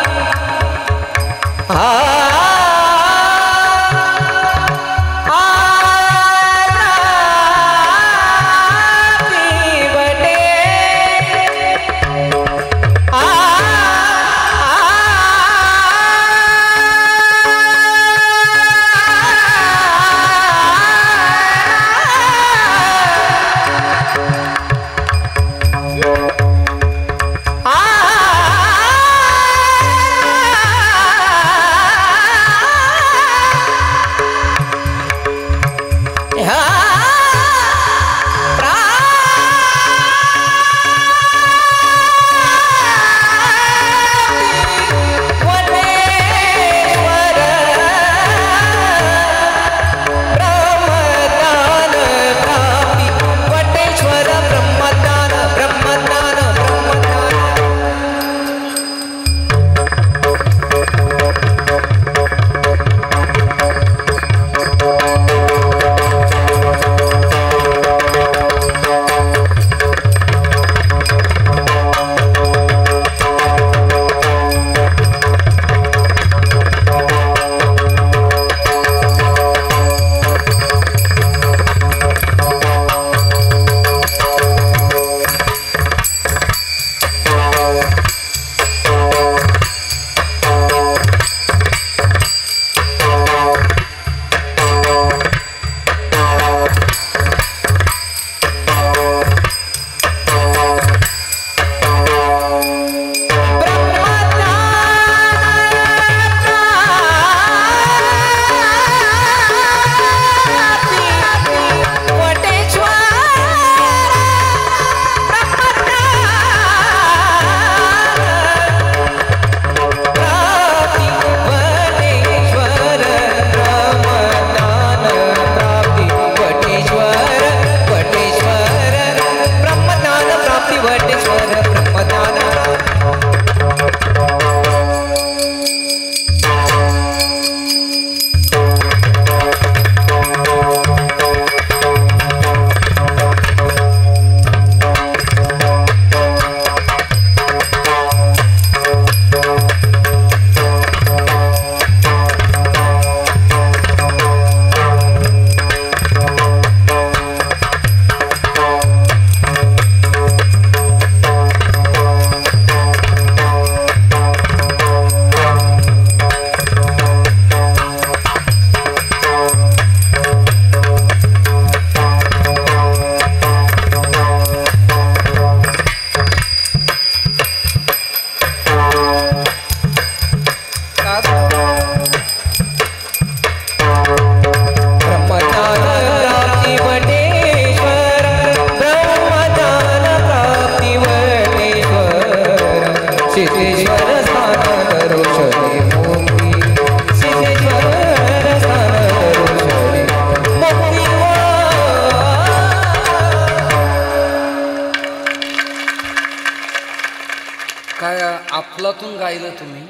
अफलातून गायलं तुम्ही.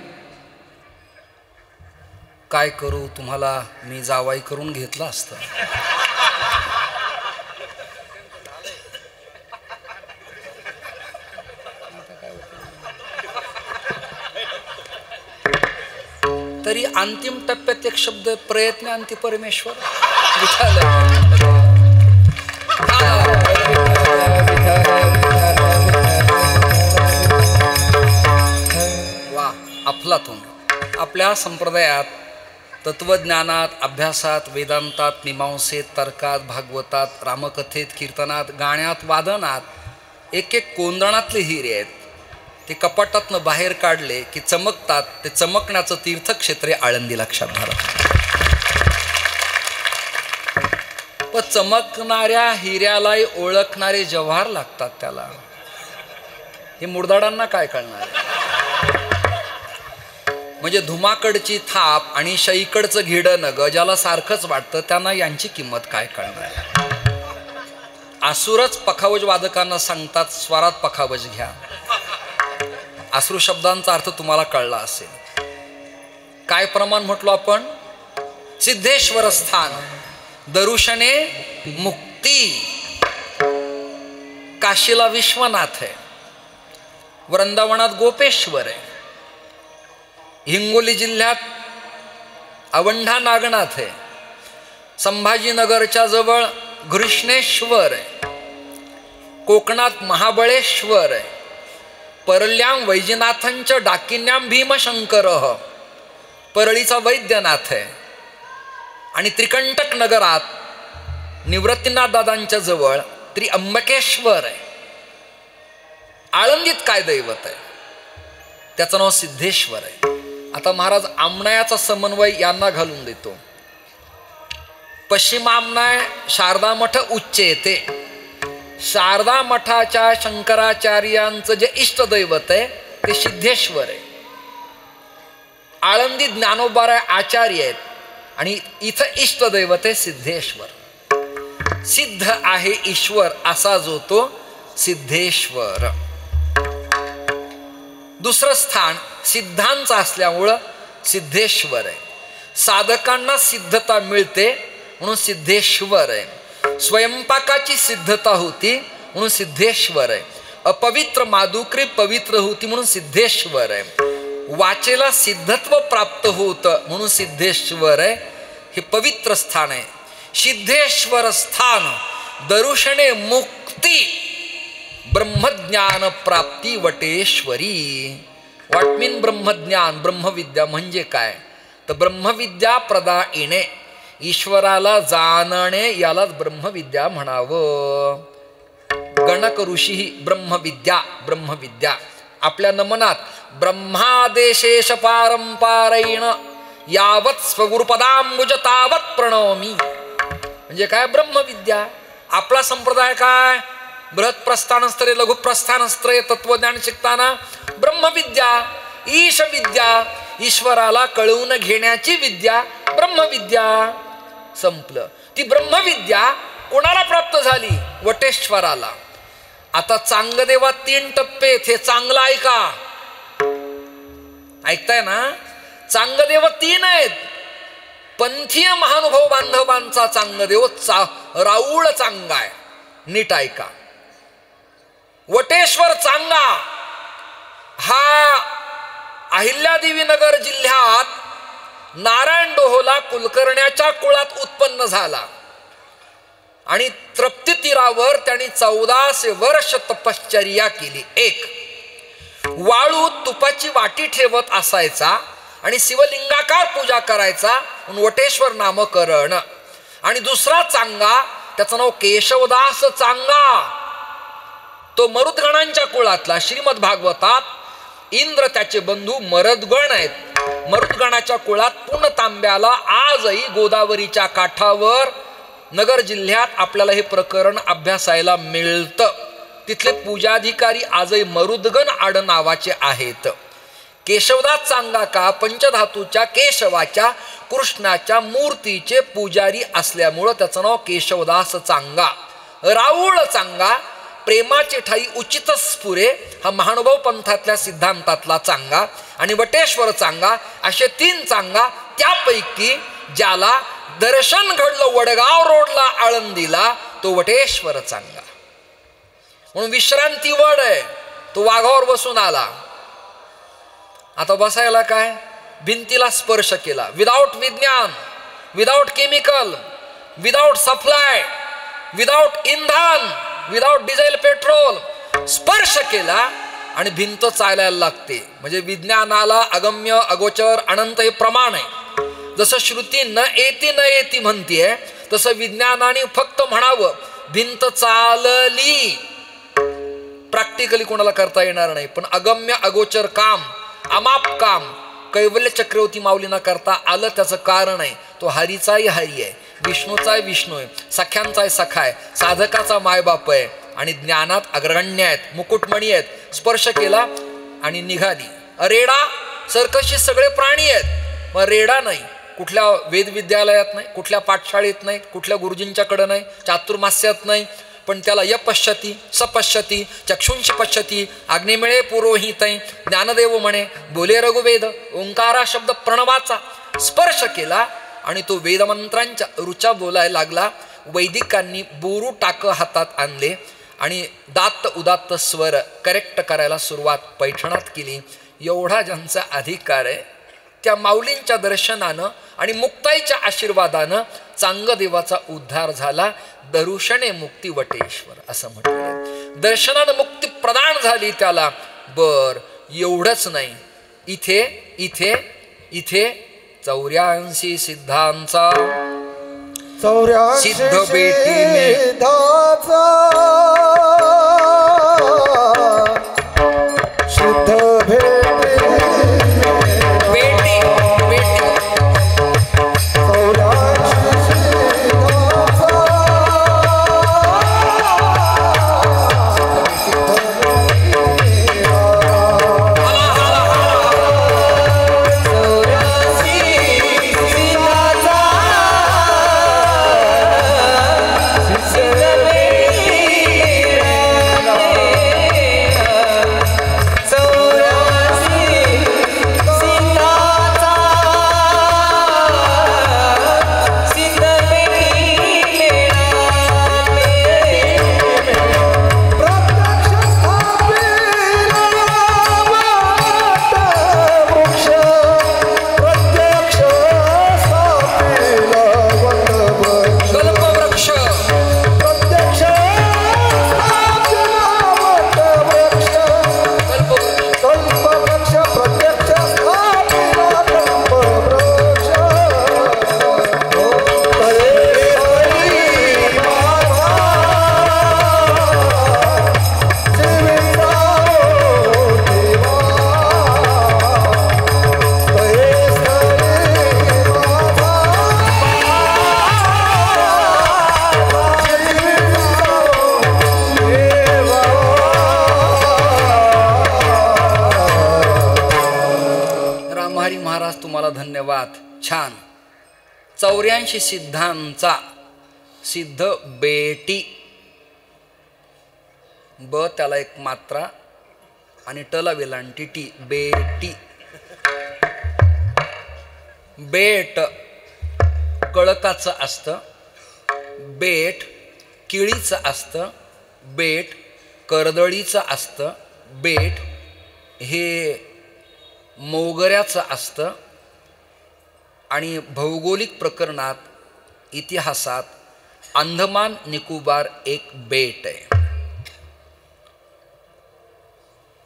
काय करू, तुम्हाला मी जावाई करून घेतलं असतं. तरी अंतिम टप्प्यात एक शब्द, प्रयत्न अंती परमेश्वर. वा, अफलातून. आपल्या संप्रदायात तत्वज्ञानात, अभ्यासात, वेदांतात, मीमांसेत, तर्कात, भागवतात, रामकथेत, कीर्तनात, गाण्यात, वादनात एक एक कोंदणातले हिरे आहेत. ते कपाटातनं बाहेर काढले की चमकतात. ते चमकण्याचं तीर्थक्षेत्र आळंदी, लक्षात धरा. पण चमकणाऱ्या हिऱ्यालाही ओळखणारे जव्हार लागतात त्याला. हे मुडदाडांना काय कळणार? म्हणजे धुमाकडची थाप आणि शईकडचं घेडं गजाला सारखंच वाटतं, त्यांना यांची किंमत काय कळणार? आसुरच पखावज वादकांना सांगतात, स्वरात पखावज घ्या. आसुर शब्दांचा अर्थ तुम्हाला कळला असेल. काय प्रमाण म्हटलो आपण? सिद्धेश्वर स्थान, दरुशने मुक्ती. काशीला विश्वनाथ आहे, वृंदावनात गोपेश्वर आहे, हिंगोली जिल्ह्यात अवंढा नागनाथ आहे, संभाजीनगरच्या जवळ घृष्णेश्वर आहे, कोकणात महाबळेश्वर आहे, परल्यां वैजनाथांच्या डाकिन्यां भीमशंकर, परळीचा वैद्यनाथ आहे, आणि त्रिकंटक नगरात निवृत्तीनाथ दादांच्या जवळ त्रिअंबकेश्वर आहे. आळंदीत काय दैवत आहे? त्याचं नाव सिद्धेश्वर आहे. आता महाराज आमनायाचा समन्वय यांना घालून देतो. पश्चिम आमनाय शारदा मठ उच्च येते. शारदा मठाच्या शंकराचार्यांचं जे इष्टदैवत आहे ते सिद्धेश्वर आहे. आळंदी ज्ञानोबाराय आचार्य आहेत आणि इथं इष्टदैवत आहे सिद्धेश्वर. सिद्ध आहे ईश्वर असा जो तो सिद्धेश्वर. दुसरं स्थान सिद्धांचं असल्यामुळं सिद्धेश्वर आहे. साधकांना सिद्धता मिळते म्हणून सिद्धेश्वर आहे. स्वयंपाकाची सिद्धता होती म्हणून सिद्धेश्वर आहे. अपवित्र मादुकरी पवित्र होती म्हणून सिद्धेश्वर आहे. वाचेला सिद्धत्व प्राप्त होतं म्हणून सिद्धेश्वर आहे. हे पवित्र स्थान आहे. सिद्धेश्वर स्थान, दरुशने मुक्ती, ब्रह्मज्ञान प्राप्ती वटेश्वरी. व्हॉट मीन ब्रह्मज्ञान? ब्रह्मविद्या म्हणजे काय? तर ब्रह्मविद्या प्रदायिने, ईश्वराला जाणणे यालाच ब्रह्मविद्या म्हणावं. गणक ऋषी ही ब्रह्मविद्या, ब्रह्मविद्या. आपल्या नमनात ब्रह्मादेशेष पारंपारेण यावत स्वगुरुपदांबुज तावत प्रणवमी. म्हणजे काय? ब्रह्मविद्या. आपला संप्रदाय काय? बृहत प्रस्थानस्त्रे, लघु प्रस्थानस्त्रे, तत्वज्ञान शिकताना ब्रह्मविद्या, ईश विद्या, ईश्वराला कळवून घेण्याची विद्या ब्रह्मविद्या. संपलं. ती ब्रह्मविद्या कोणाला प्राप्त झाली? वटेश्वराला. आता चांगदेवात 3 टप्पे आहेत. हे चांगलं ऐका. ऐकताय ना? चांगदेव 3 आहेत. पंथीय महानुभाव बांधवांचा चांगदेव राऊळ चांगा आहे. नीट ऐका. वटेश्वर चांगा हा अहिल्यादेवी नगर जिल्ह्यात नारायण डोहोला कुलकर्ण्याच्या कुळात उत्पन्न झाला आणि तृप्ती तीरावर त्यांनी 1400 वर्ष तपश्चर्या केली. एक, वाळू तुपाची वाटी ठेवत असायचा आणि शिवलिंगाकार पूजा करायचा म्हणून वटेश्वर नामकरण. आणि दुसरा चांगा, त्याचं नाव केशवदास चांगा. तो मरुदगणांच्या कुळातला. श्रीमद भागवतात इंद्र त्याचे बंधू मरुदगण आहेत. मरुदगणाच्या कुळात पूर्ण तांब्याला आजही गोदावरीच्या काठावर नगर जिल्ह्यात आपल्याला हे प्रकरण अभ्यासायला मिळतं. तिथले पूजाधिकारी आजही मरुदगण आडनावाचे आहेत. केशवदास चांगा का? पंचधातूच्या केशवाच्या कृष्णाच्या मूर्तीचे पुजारी असल्यामुळं त्याचं नाव केशवदास चांगा. राऊळ चांगा प्रेमाची ठाई उचितच स्फुरे हा महानुभाव पंथातल्या सिद्धांतातला चांगा आणि वटेश्वर चांगा असे 3 चांगा. त्यापैकी ज्याला दर्शन घडलं वडगाव रोडला आळंदीला तो वटेश्वर चांगा. म्हणून विश्रांती वड आहे. तो वाघावर बसून आला. आता बसायला काय, भिंतीला स्पर्श केला. विदाऊट विज्ञान, without chemical, without supply, without इंधन, विदाऊट डिझेल पेट्रोल स्पर्श केला आणि भिंत चालायला लागते. म्हणजे विज्ञानाला अगम्य अगोचर अनंत हे प्रमाण आहे. जसं श्रुती न येती म्हणतीये तसं विज्ञानाने फक्त म्हणावं भिंत चालली. प्रॅक्टिकली कोणाला करता येणार नाही. पण अगम्य अगोचर काम, अमाप काम कैवल्य चक्रवर्ती माऊलींना करता आलं. त्याचं कारण आहे तो हरीचाही हरी आहे, विष्णूचाही विष्णू आहे, सख्यांचाही सखा आहे, साधकाचा मायबाप आहे आणि ज्ञानात अग्रगण्य आहेत, मुकुटमणी आहेत. स्पर्श केला आणि निघाली. रेडा सर्कशी सगळे प्राणी आहेत, मग रेडा नाही. कुठल्या वेदविद्यालयात नाही, कुठल्या पाठशाळेत नाही, कुठल्या गुरुजींच्याकडे नाही, चातुर्मास्यात नाही. पण त्याला यपश्यती सपश्यती चक्षुंशी पश्यती आग्नेमिळे पुरोहितै ज्ञानदेव म्हणे बोले रघुवेद. ओंकारा शब्द प्रणवाचा स्पर्श केला आणि तो वेदमंत्रांच्या रुचा बोलायला लागला. वैदिकांनी बोरू टाक हातात आणले आणि दात्त उदात्त स्वर करेक्ट करायला सुरुवात पैठणात केली. एवढा ज्यांचा अधिकार आहे त्या माऊलींच्या दर्शनानं आणि मुक्ताईच्या आशीर्वादानं चांगदेवाचा उद्धार झाला. दरुशने मुक्ती वटेश्वर असं म्हटलं. दर्शनानं मुक्ती प्रदान झाली त्याला. बर एवढंच नाही, इथे इथे इथे 84 सिद्धांचा सिद्ध बेटीने शुद्ध धन्यवाद. छान. 84 सिद्धांचा सिद्ध बेटी. ब त्याला एक मात्रा आणि टला वेलांटी टी. बेटी. बेट कळकाचं असतं, बेट किळीचं असतं, बेट कर्दळीचं असतं, बेट हे मोगऱ्याचं असतं. आणि भौगोलिक प्रकरणात इतिहासात अंदमान निकोबार एक बेट आहे.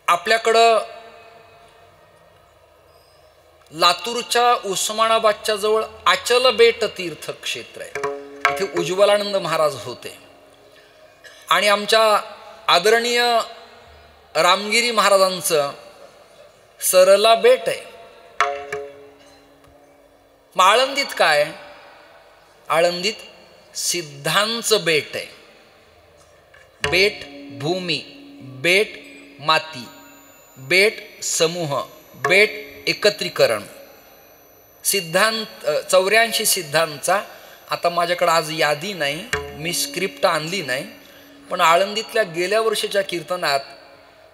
आपल्याकडं लातूरच्या उस्मानाबादच्या जवळ आचल बेट तीर्थक्षेत्र आहे. इथे उज्ज्वलानंद महाराज होते आणि आमच्या आदरणीय रामगिरी महाराजांचं सरला बेट आहे. आळंदीत काय, आळंदीत सिद्धांचं बेट आहे. बेट भूमी, बेट माती, बेट समूह, बेट एकत्रीकरण. सिद्धांत 84 सिद्धांचा. आता माझ्याकडे आज यादी नाही, मी स्क्रिप्ट आणली नाही, पण आळंदीतल्या गेल्या वर्षीच्या कीर्तनात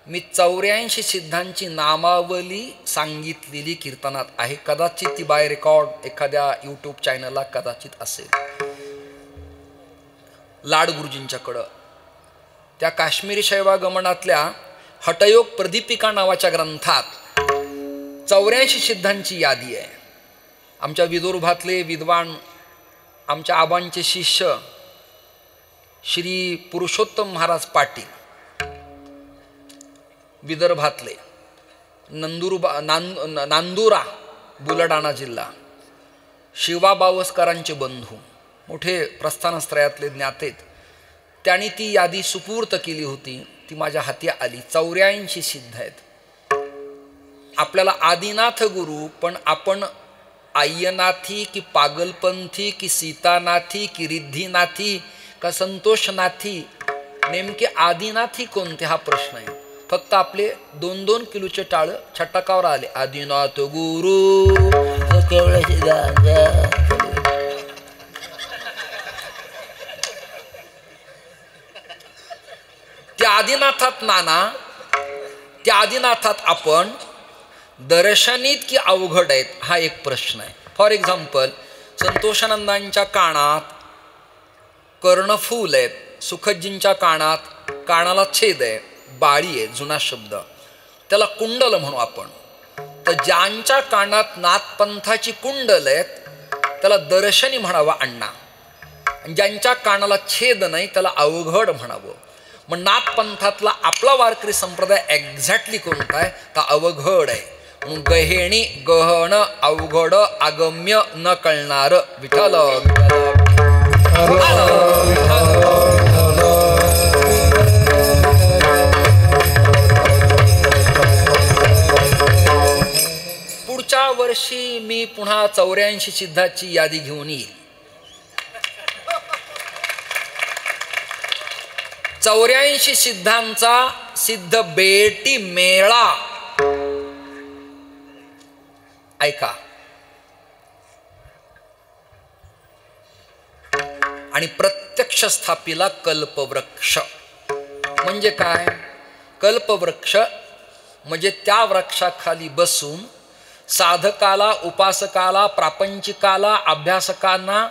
मी 84 सिद्धांची नामावली सांगितलेली कीर्तनात आहे. कदाचित ती बाय रेकॉर्ड एखाद्या यूट्यूब चॅनलला कदाचित असेल. लाड गुरुजींच्याकडं त्या काश्मीरी शैवागमनातल्या हठयोग प्रदीपिका नावाच्या ग्रंथात 84 सिद्धांची यादी आहे. आमच्या विदर्भातले विद्वान आमच्या आबांचे शिष्य श्री पुरुषोत्तम महाराज पाटील, विदर्भातले नांदुरा बुलढाणा जिल्हा, शिवा बावस्करांचे बंधू, मोठे प्रस्थानत्रयातले ज्ञातेत, त्यांनी ती यादी सुपूर्त केली होती. ती माझ्या हाती आली. 84 सिद्ध आहेत. आपल्याला आदिनाथ गुरु, पण आपण आय्यनाथी की पागलपंथी की सीतानाथी की रिद्धीनाथी का संतोषनाथी, नेमके आदिनाथी कोणते हा प्रश्न आहे. फक्त आपले 2-2 किलोचे टाळ छटाकावर आले. आदिनाथ गुरु त्या आदिनाथात नाना, त्या आदिनाथात आपण दर्शनीत की अवघड आहेत हा एक प्रश्न आहे. फॉर एक्झाम्पल, संतोषानंदांच्या कानात कर्णफूल आहेत, सुखदजींच्या कानात कानाला छेद आहे, बाळी आहे, जुना शब्द, त्याला कुंडल म्हणू आपण. तर ज्यांच्या कानात नाथपंथाची कुंडल आहेत त्याला दर्शनी म्हणावं अण्णा, ज्यांच्या कानाला छेद नाही त्याला अवघड म्हणावं. मग नाथपंथातला आपला वारकरी संप्रदाय एक्झॅक्टली कोणता आहे तर अवघड आहे. म्हणून गहेणी, गहन, अवघड, अगम्य, न कळणार. विठ्ठल पुढच्या वर्षी मी पुन्हा 84 सिद्धाची यादी घेऊन येईल. 84 सिद्धांचा सिद्ध बेटी मेळा ऐका. आणि प्रत्यक्ष स्थापिला कल्पवृक्ष. म्हणजे काय? कल्पवृक्ष म्हणजे त्या वृक्षाखाली बसून साधकाला, उपासकाला, प्रापंचिकाला, अभ्यासकांना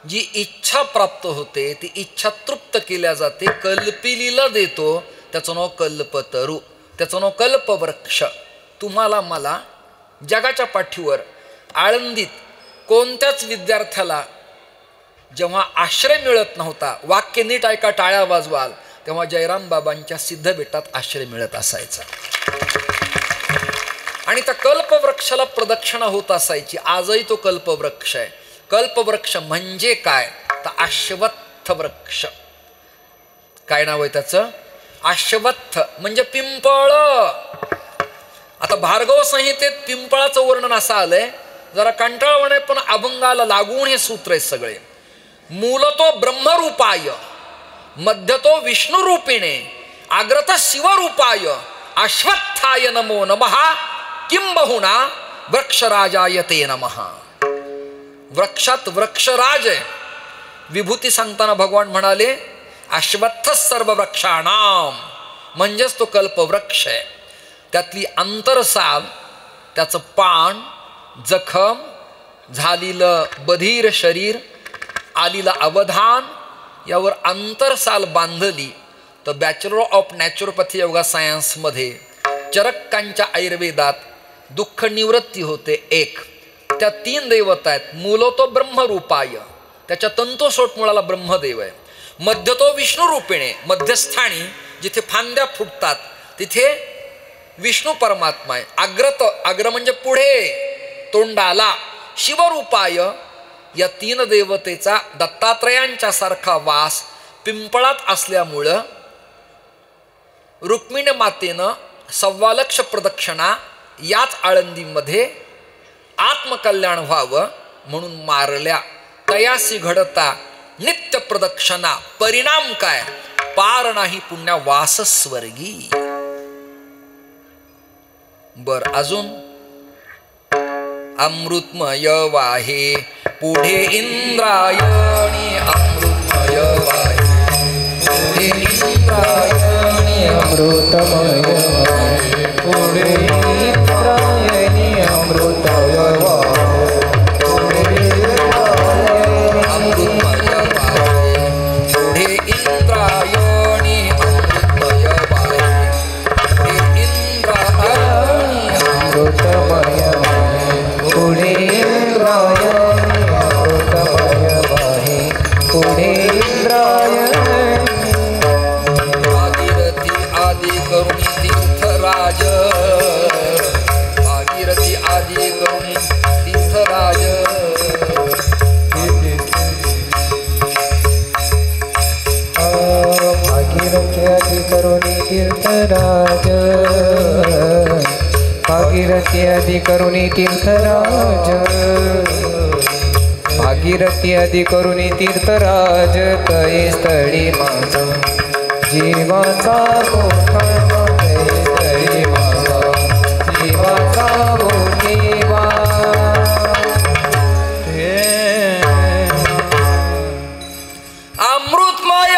जी इच्छा प्राप्त होते ती इच्छा तृप्त केल्या जाते. कल्पिलीला देतो, त्याचं नाव कल्पतरू, त्याचं नाव कल्पवृक्ष. तुम्हाला मला जगाच्या पाठीवर आळंदीत कोणत्याच विद्यार्थ्याला जेव्हा आश्रय मिळत नव्हता, वाक्य नीट ऐका, टाळ्या वाजवाल, तेव्हा जयराम बाबांच्या सिद्ध बेटात आश्रय मिळत असायचा. आणि त्या कल्पवृक्षाला प्रदक्षिणा होत असायची. आजही तो कल्पवृक्ष आहे. कल्पवृक्ष म्हणजे काय तर अश्वत्थ वृक्ष. काय नाव आहे त्याचं? अश्वत्थ म्हणजे पिंपळ. आता भार्गव संहितेत पिंपळाचं वर्णन असं आलंय, जरा कंटाळवाणं आहे पण अभंगाला लागून हे सूत्र आहे सगळे. मूलतो ब्रह्मरूपाय, मध्यतो विष्णुरूपिणे, अग्रत शिवरूपाय, अश्वत्थाय नमो नमः, किंबहुना वृक्षराजाय ते नमः. वृक्षात वृक्षराज आहे. विभूती सांगताना भगवान म्हणाले अश्वत्थ सर्व वृक्षाणाम, म्हणजेच तो कल्पवृक्ष आहे. त्यातली अंतरसाल, त्याचं पान, जखम, झालेलं बधीर शरीर, आलेलं अवधान, यावर अंतरसाल बांधली तर बॅचलर ऑफ नॅचरोपॅथी योगा सायन्समध्ये चरक्कांच्या आयुर्वेदात दुःख निवृत्ती होते. एक त्या 3 देवता आहेत. मूलतो ब्रह्मरूपाय, त्याच्या तंतोसोट मुळाला ब्रह्मदेव आहे. मध्यतो विष्णुरूपिणे, मध्यस्थानी जिथे फांद्या फुटतात तिथे विष्णू परमात्मा आहे. अग्रत, अग्र म्हणजे पुढे तोंडाला, शिवरूपाय, या 3 देवतेचा दत्तात्रयांच्या सारखा वास पिंपळात असल्यामुळं रुक्मिणी मातेनं 1.25 लाख प्रदक्षिणा याच आळंदीमध्ये आत्मकल्याण व्हावं म्हणून मारल्या. तयासी घडता नित्य प्रदक्षिणा, परिणाम काय? पार नाही पुण्या वास स्वर्गी. बर अजून अमृतमय वाहे पुढे इंद्रायणी, अमृतमय वाहे पुढे इंद्रायणी अमृतमय पुढे इंद्रायणी अमृतमय पुढे इंद्रायणी अमृतमय वाहे पुढे इंद्रायणी भागीरथी आदि करुणी तीर्थराज भागीरथी आदि करुणी तीर्थराज भागीरथी आदि करुणी तीर्थराज भागीरथी आदि करुणी तीर्थराज भागीरथी आदि करुणी तीर्थराज तये स्थळी माझा जीवाचा गोठा तये स्थळी माझा जीवाचा गोठेवा अमृतमय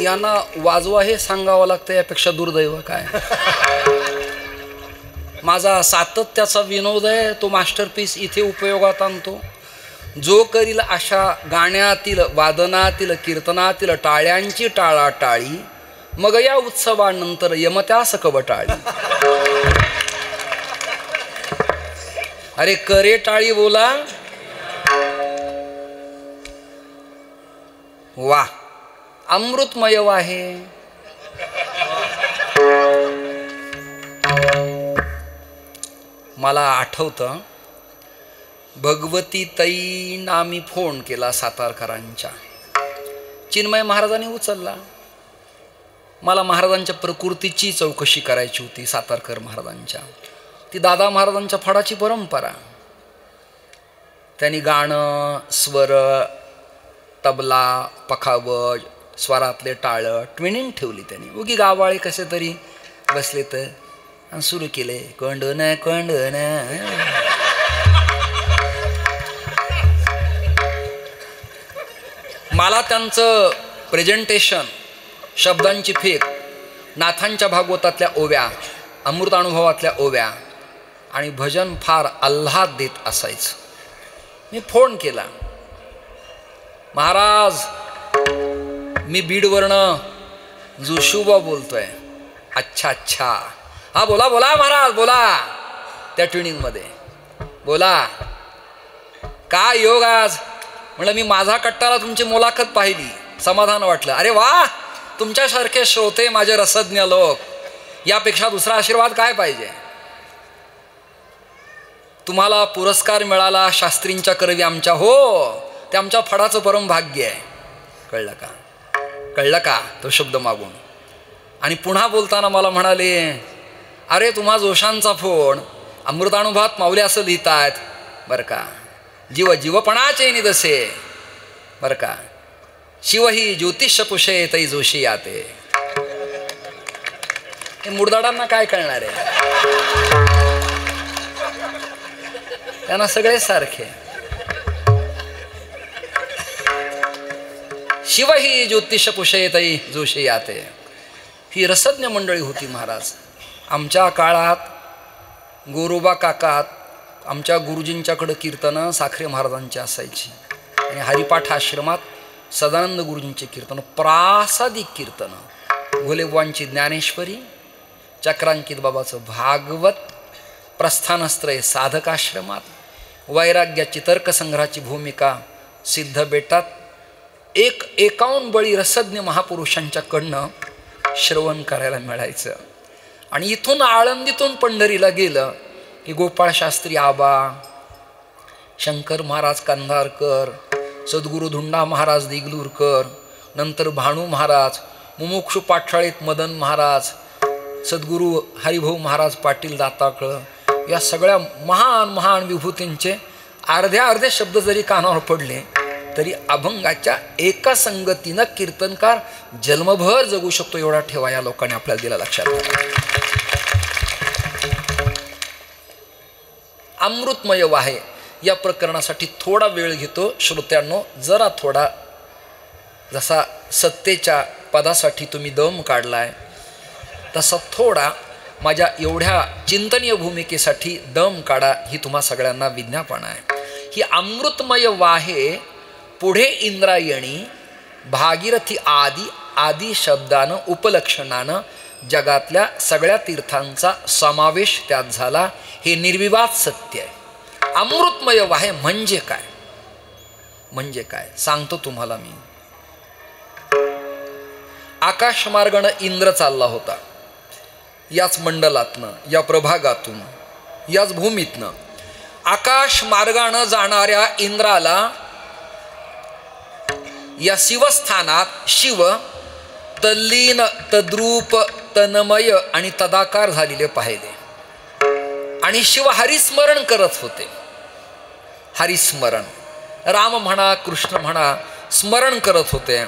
यांना वाजवा हे सांगावं लागतं, यापेक्षा दुर्दैव काय. माझा सातत्याचा विनोद आहे, तो मास्टरपीस इथे उपयोगात आणतो. जो करील अशा गाण्यातील, वादनातील, कीर्तनातील टाळ्यांची टाळाटाळी, मग या उत्सवानंतर यमत्यास कवटाळी. अरे करे टाळी बोला वा, अमृतमय आहे. मला आठवतं, भगवती ताईंना मी फोन केला सातारकरांच्या. चिन्मय महाराजांनी उचलला. मला महाराजांच्या प्रकृतीची चौकशी करायची होती, सातारकर महाराजांच्या. ती दादा महाराजांच्या फडाची परंपरा. त्यांनी गाणं, स्वर, तबला, पखावज, स्वरातले टाळं ट्विनिंग ठेवली. त्यांनी उगी गावाळे कसे तरी बसले तर आणि सुरू केले, कोंडन कोंडन. मला त्यांचं प्रेझेंटेशन, शब्दांची फेक, नाथांच्या भागवतातल्या ओव्या, अमृतानुभवातल्या ओव्या आणि भजन फार आल्हाद देत असायचं. मी फोन केला, महाराज मी बीडवरनं जोशुबा बोलतोय. अच्छा अच्छा, हा बोला बोला महाराज बोला. त्या ट्युनिंगमध्ये बोला, काय योग आज. म्हणलं मी माझा कट्टाला तुमची मुलाखत पाहिली, समाधान वाटलं. अरे वा, तुमच्यासारखे श्रोते, माझे रसज्ञ लोक, यापेक्षा दुसरा आशीर्वाद काय पाहिजे. तुम्हाला पुरस्कार मिळाला शास्त्रींच्या करवी आमच्या. हो, ते आमच्या फडाचं परम भाग्य आहे. कळलं का, कळलं का तो शब्द मागून. आणि पुन्हा बोलताना मला म्हणाले, अरे तुम्हा जोशांचा फोन, अमृतानुभवात माऊली असं लिहितायत बरं का. जीव जीवपणाचे निदसे. बरं का, शिव ही ज्योतिष पुषे तै जोशी याते. हे मुरदाडांना काय कळणार आहे, त्यांना सगळे सारखे. शिव ही ज्योतिष पुषे तै जोशी याते. ही रसज्ञ मंडळी होती महाराज. आमच्या काळात गोरोबा काकात आमच्या गुरुजींच्याकडं कीर्तनं साखरे महाराजांची असायची आणि हरिपाठ आश्रमात सदानंद गुरुजींचे कीर्तन, प्रासादिक कीर्तनं, घोलेबुवांची ज्ञानेश्वरी, चक्रांकित बाबाचं भागवत, प्रस्थानस्त्रय साधक आश्रमात, वैराग्याची तर्कसंग्रहाची भूमिका सिद्ध बेटात 51 बळी रसज्ञ महापुरुषांच्याकडनं श्रवण करायला मिळायचं. आणि इथून आळंदीतून पंढरीला गेलं की गोपाळ शास्त्री आबा, शंकर महाराज कंधारकर, सद्गुरू धुंडा महाराज दिगलूरकर, नंतर भाणू महाराज, मुमुक्षू पाठशाळेत मदन महाराज, सद्गुरू हरिभाऊ महाराज पाटील दाताकळ, या सगळ्या महान महान विभूतींचे अर्धे शब्द जरी कानावर पडले तरी अभंगाच्या एका संगतीनं कीर्तनकार जन्मभर जगू शकतो, एवढा ठेवा या लोकांनी आपल्याला दिला लक्षात. अमृतमय वाहे या प्रकरणासाठी थोडा वेळ घेतो श्रोत्यांनो. जरा थोडा, जसा सत्तेच्या पदासाठी तुम्ही दम काढलाय तसा थोडा माझ्या एवढ्या चिंतनीय भूमिकेसाठी दम काढा, ही तुम्हा सगळ्यांना विज्ञापन आहे. ही अमृतमय वाहे पुढे इंद्रायणी भागीरथी आदी शब्दानं उपलक्षणानं जगातल्या सगळ्या तीर्थांचा समावेश त्यात झाला. हे निर्विवाद सत्य आहे. अमृतमय वाहे म्हणजे काय, म्हणजे काय सांगतो तुम्हाला मी. आकाशमार्गानं इंद्र चालला होता, याच मंडलातनं, या प्रभागातून, याच भूमीतनं. आकाशमार्गानं जाणाऱ्या इंद्राला या शिवस्थानात शिव तल्लीन, तद्रूप, तन्मय आणि तदाकार झालेले पाहिले. आणि शिव हरिस्मरण करत होते. हरिस्मरण, राम म्हणा कृष्ण म्हणा, स्मरण करत होते.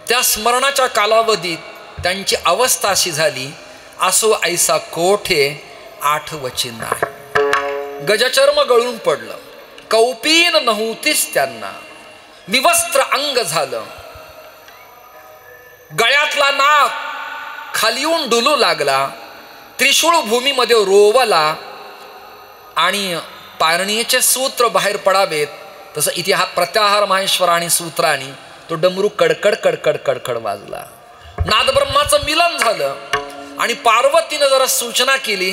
त्या स्मरणाच्या कालावधीत त्यांची अवस्था अशी झाली, असो ऐसा कोठे 8 वचन नाही. गजचर्म गळून पडलं, कौपीन नव्हतीच त्यांना, विवस्त्र अंग झालं, गळ्यातला नाग खाली येऊन डुलू लागला, त्रिशूळ भूमीमध्ये रोवला आणि पारणीचे सूत्र बाहेर पडावेत तसं इतिहास प्रत्याहार माहेश्वर आणि सूत्राने तो डमरू कडकड कडकड कडकड वाजला. नादब्रह्माचं मिलन झालं आणि पार्वतीनं जरा सूचना केली,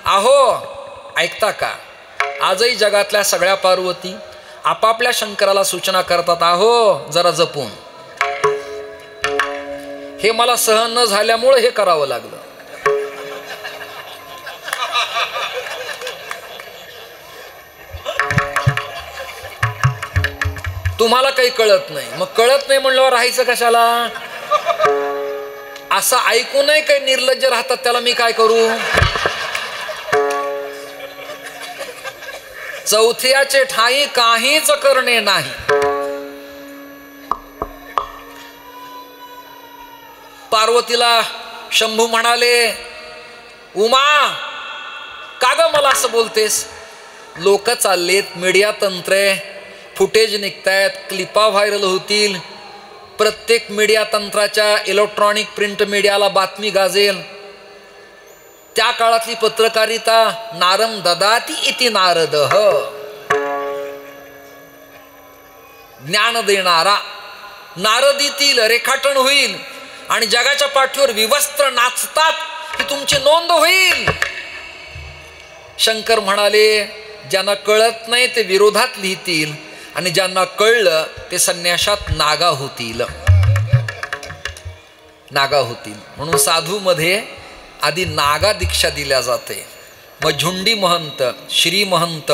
अहो ऐकता का, आजही जगातल्या सगळ्या पार्वती आपापल्या शंकराला सूचना करतात, अहो जरा जपून. हे मला सहन न झाल्यामुळे हे करावं लागलं. तुम्हाला काही कळत नाही, मग कळत नाही म्हणल्यावर राहायचं कशाला. असं ऐकूनही काही निर्लज्ज राहतात, त्याला मी काय करू. चौथ्याचे ठाई काहीच करणे नाही. पार्वतीला शंभू म्हणाले, उमा का ग मला असं बोलतेस. लोक चाललेत, मीडिया तंत्रे, फुटेज निघतायत, क्लिपा व्हायरल होतील, प्रत्येक मीडिया तंत्राच्या इलेक्ट्रॉनिक प्रिंट मीडियाला बातमी गाजेल. त्या काळातली पत्रकारिता नारम ददाती इति नारद, ज्ञान देणारा नारदीतील रेखाटन होईल आणि जगाच्या पाठीवर विवस्त्र नाचतात ही तुमची नोंद होईल. शंकर म्हणाले, ज्यांना कळत नाही ते विरोधात लिहितील आणि ज्यांना कळलं ते संन्यासात नागा होतील. नागा होतील म्हणून साधू मध्ये आधी नागा दीक्षा दिल्या जाते, मग झुंडी महंत, श्री महंत,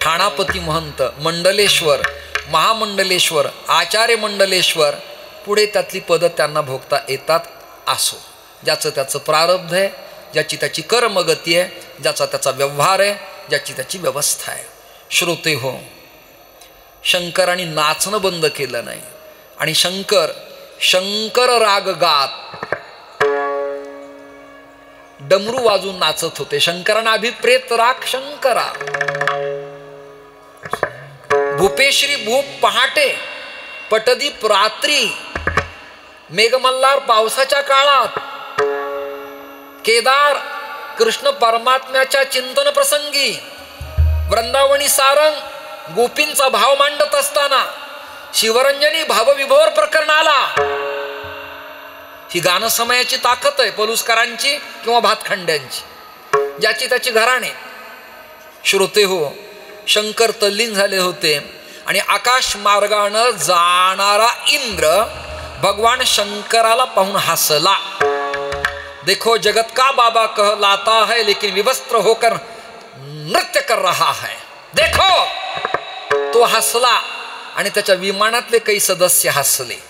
ठाणापती महंत, मंडलेश्वर, महामंडलेश्वर, आचार्य मंडलेश्वर, पुढे त्यातली पदं त्यांना भोगता येतात. असो, ज्याचं त्याचं प्रारब्ध आहे, ज्याची त्याची कर्मगती आहे, ज्याचा त्याचा व्यवहार आहे, ज्याची त्याची व्यवस्था आहे. श्रोते हो, शंकराने नाचणं बंद केलं नाही. आणि शंकर राग गात डमरू वाजून नाचत होते. शंकरांना अभिप्रेत राग शंकरा. भूपेश्री भूप पहाटे, पटदीप रात्री, मेघमल्हार पावसाच्या काळात, केदार कृष्ण परमात्म्याच्या चिंतन प्रसंगी, वृंदावनी सारंग गोपींचा भाव मांडत असताना, शिवरंजनी भावविभोर प्रकरणाला. ही गाणं समयाची ताकद आहे, पलुसकरांची किंवा भातखंड्यांची, ज्याची त्याची घराणे. श्रोते हो, शंकर तल्लीन झाले होते आणि आकाश मार्गानं जाणारा इंद्र भगवान शंकराला पाहून हसला. देखो जगत का बाबा कहलाता है, लेकिन विवस्त्र होकर नृत्य कर रहा है. देखो. तो हसला आणि त्याच्या विमानातले काही सदस्य हसले.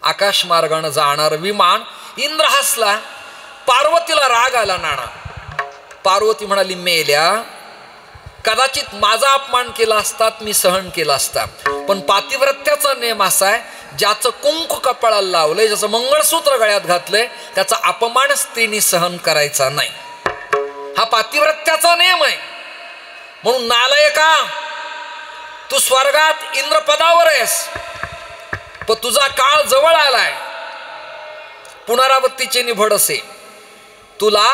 आकाश मार्गाने जाणार विमान. इंद्र हसला. पार्वतीला राग आला नाना. पार्वती म्हणाली, मेल्या, कदाचित माझा अपमान केला असतात मी सहन केला असता, पण पातिव्रत्याचा नियम असा आहे, ज्याचं कुंकू कपाळाला लावलंय, ज्याचं मंगळसूत्र गळ्यात घातलंय, त्याचा अपमान स्त्रीने सहन करायचा नाही. हा पातिव्रत्याचा नियम आहे. म्हणून नालायका, तू स्वर्गात इंद्रपदावर आहेस, पण तुझा काळ जवळ आलाय. पुनरावृत्तीचे निभड असे. तुला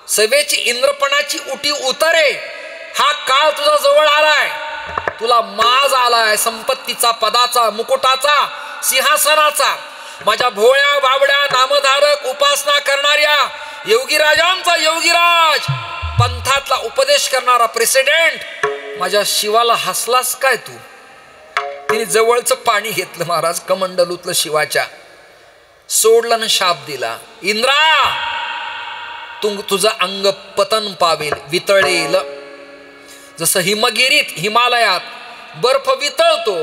सवेची इंद्रपणाची उटी उतरे. हा काळ तुझा जवळ आलाय. तुला माज आलाय, संपत्तीचा, पदाचा, मुकुटाचा, सिंहासनाचा. माझ्या भोळ्या बाबड्या नामधारक उपासना करणाऱ्या योगीराजांचा योगीराज, पंथातला उपदेश करणारा प्रेसिडेंट, माझ्या शिवाला हसलास काय तू? तिने जवळचं पाणी घेतलं महाराज कमंडलूतलं शिवाच्या, सोडलं न शाप दिला. इंद्रा, तुझं अंग पतन पावेल, वितळेल. जसं हिमगिरीत, हिमालयात बर्फ वितळतो,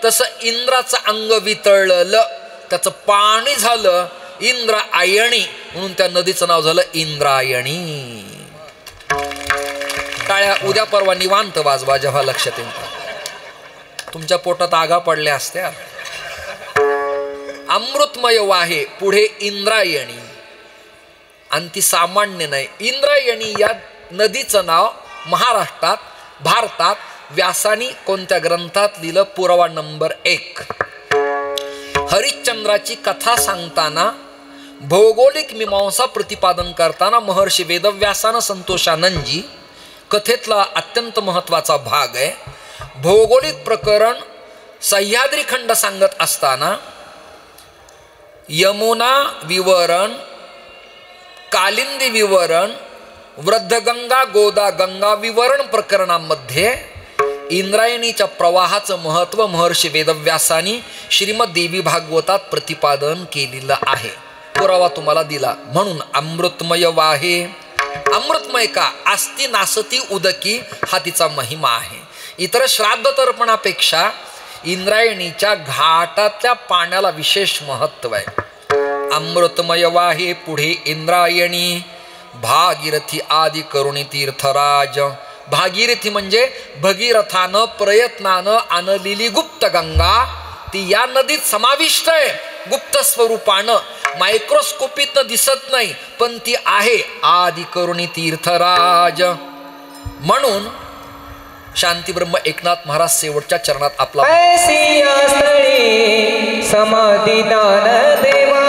तसं इंद्राचं अंग वितळलं, त्याचं पाणी झालं इंद्रायणी. म्हणून त्या नदीचं नाव झालं इंद्रायणी. टाळ्या उद्या परवा निवांत वाजवा जेव्हा लक्षात येईल. तुमच्या पोटात आगा पडल्या असत्या. अमृतमय वाहे पुढे इंद्रायणी. आणि ती सामान्य नाही. इंद्रायणी या नदीचं नाव महाराष्ट्रात, भारतात व्यासानी कोणत्या ग्रंथात लिहिलं? पुरावा नंबर 1. हरिश्चंद्राची कथा सांगताना, भौगोलिक मीमांसा प्रतिपादन करताना महर्षी वेदव्यासानं संतोषानंदजी कथेतला अत्यंत महत्वाचा भाग आहे. भौगोलिक प्रकरण सह्याद्री खंड सांगत असताना यमुना विवरण, कालिंदी विवरण, वृद्धगंगा, गोदा गंगा विवरण प्रकरणामध्ये इंद्रायणीच्या प्रवाहाचं महत्व महर्षी वेदव्यासानी श्रीमद देवी भागवतात प्रतिपादन केलेलं आहे. पुरावा तुम्हाला दिला. म्हणून अमृतमय वाहे. अमृतमय का? आस्ती नासती उदकी हा तिचा महिमा आहे. इतर श्राद्ध तर्पणापेक्षा इंद्रायणीच्या घाटातल्या पाण्याला विशेष महत्व आहे. अमृतमय वाहे पुढे इंद्रायणी. भागीरथी आदी करुणी तीर्थराज. भागीरथी म्हणजे भगीरथानं प्रयत्नानं आणलेली गुप्त गंगा. ती या नदीत समाविष्ट आहे. गुप्त स्वरूपानं, मायक्रोस्कोपीतनं दिसत नाही, पण ती आहे. आदी करुणी तीर्थराज. म्हणून शांती ब्रह्म एकनाथ महाराज शेवटच्या चरणात आपला समाधिदान देवा.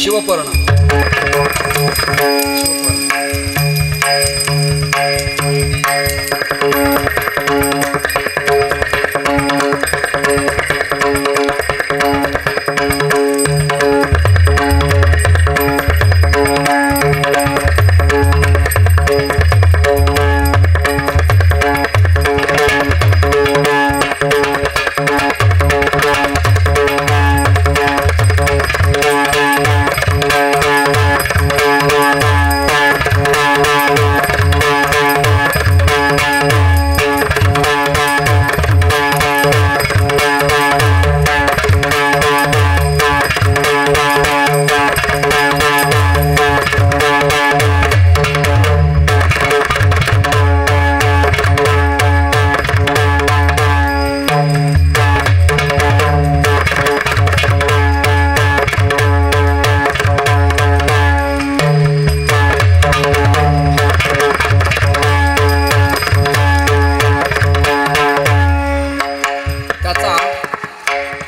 शिवपर्ण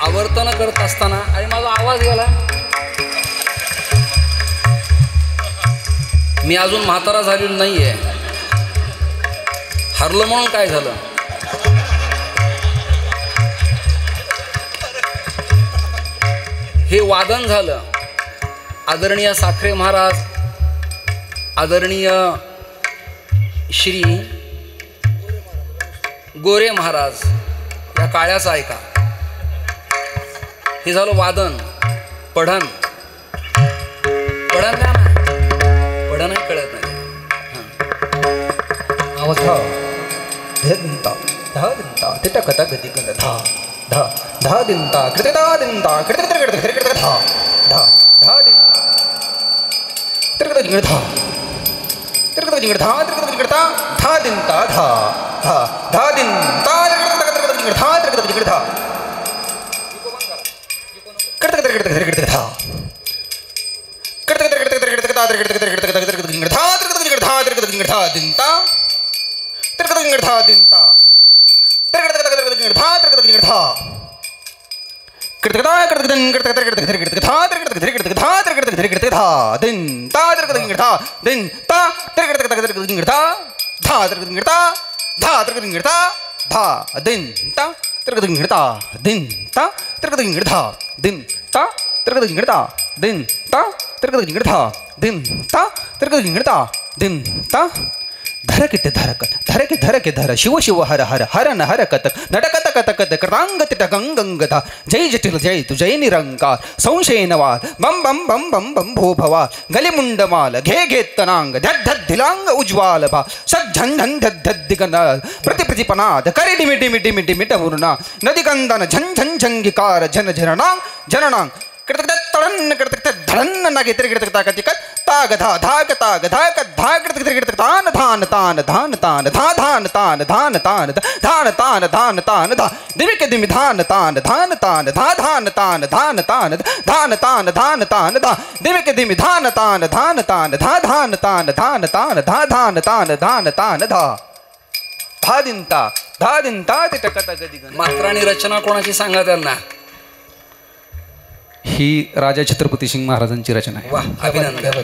आवर्तन करत असताना आणि माझा आवाज गेला. मी अजून म्हातारा झालेलो नाहीये. हरलो म्हणून काय झालं? हे वादन झालं. आदरणीय साखरे महाराज, आदरणीय श्री गोरे महाराज या काळ्याचं ऐका. हे झालं वादन. पढन पढन का ना पढन कळत नाही. आवाज धा दिनता धा दिनता तिटा कथा गती कंद धा धा धा दिनता कृते धा दिनता कृते कृते कृते कृते कृते धा धा धा दिन कृते कृते धा कृते कृते धा कृते कृते धा धा दिनता धा धा धा दिनता कृते कृते कृते धा कृते कृते कृते धा कृते कृते कृते कृते कृते धा कृते कृते कृते कृते धा कृते कृते कृते कृते कृते धा कृते कृते धा कृते कृते धा दिनता कृते धा दिनता कृते कृते कृते धा कृते कृते धा कृते धा कृते दिन कृते कृते कृते कृते धा कृते कृते कृते धा कृते कृते कृते धा दिनता कृते कृते धा दिनता कृते कृते कृते धा धा कृते कृते धा कृते कृते धा दिनता कृते कृते धा दिनता कृते कृते धा दिनता कृते कृते धा दिनता कृते कृते धा दिनता कृते कृते धा दिनता धरकिट धरकट धरके धरके धर शिव शिव हर हर हर न हर कतक नटकत कतकत कृतांगतिट गंगंगधा जय जटिल जय तु जय निरंकार संशय नवाल बम बम बम बम बम भो भवा गलिमुंडमाल घे घेतनांग धड धड धिलांग उज्वाल भा सद झन झन धड धड दिगनाल प्रति प्रतिपनाद करे डिमि डिमि डिमि डिमि टमुना नदी गंधन झन झन झंगिकार झन झरनांग जननांग कृतक तड़न कृतक धड़न नगे त्रिकृतक ताकतिकत ताग धा धाग ताग धाग धाग कृतक त्रिकृतक तान धान तान धान तान धा धान तान धान तान धान तान धान तान धा दिमि के दिमि धान तान धान तान धा धान तान धान तान धान तान धान तान धा दिमि के दिमि धान तान धान तान धा धान तान धान तान धा धान तान धान तान धा धा दिनता तिटकत गदी गण. मात्रा आणि रचना कोणाची सांगा त्यांना. ही राजा छत्रपती सिंग महाराजांची रचना आहे. वा अभिनंदन.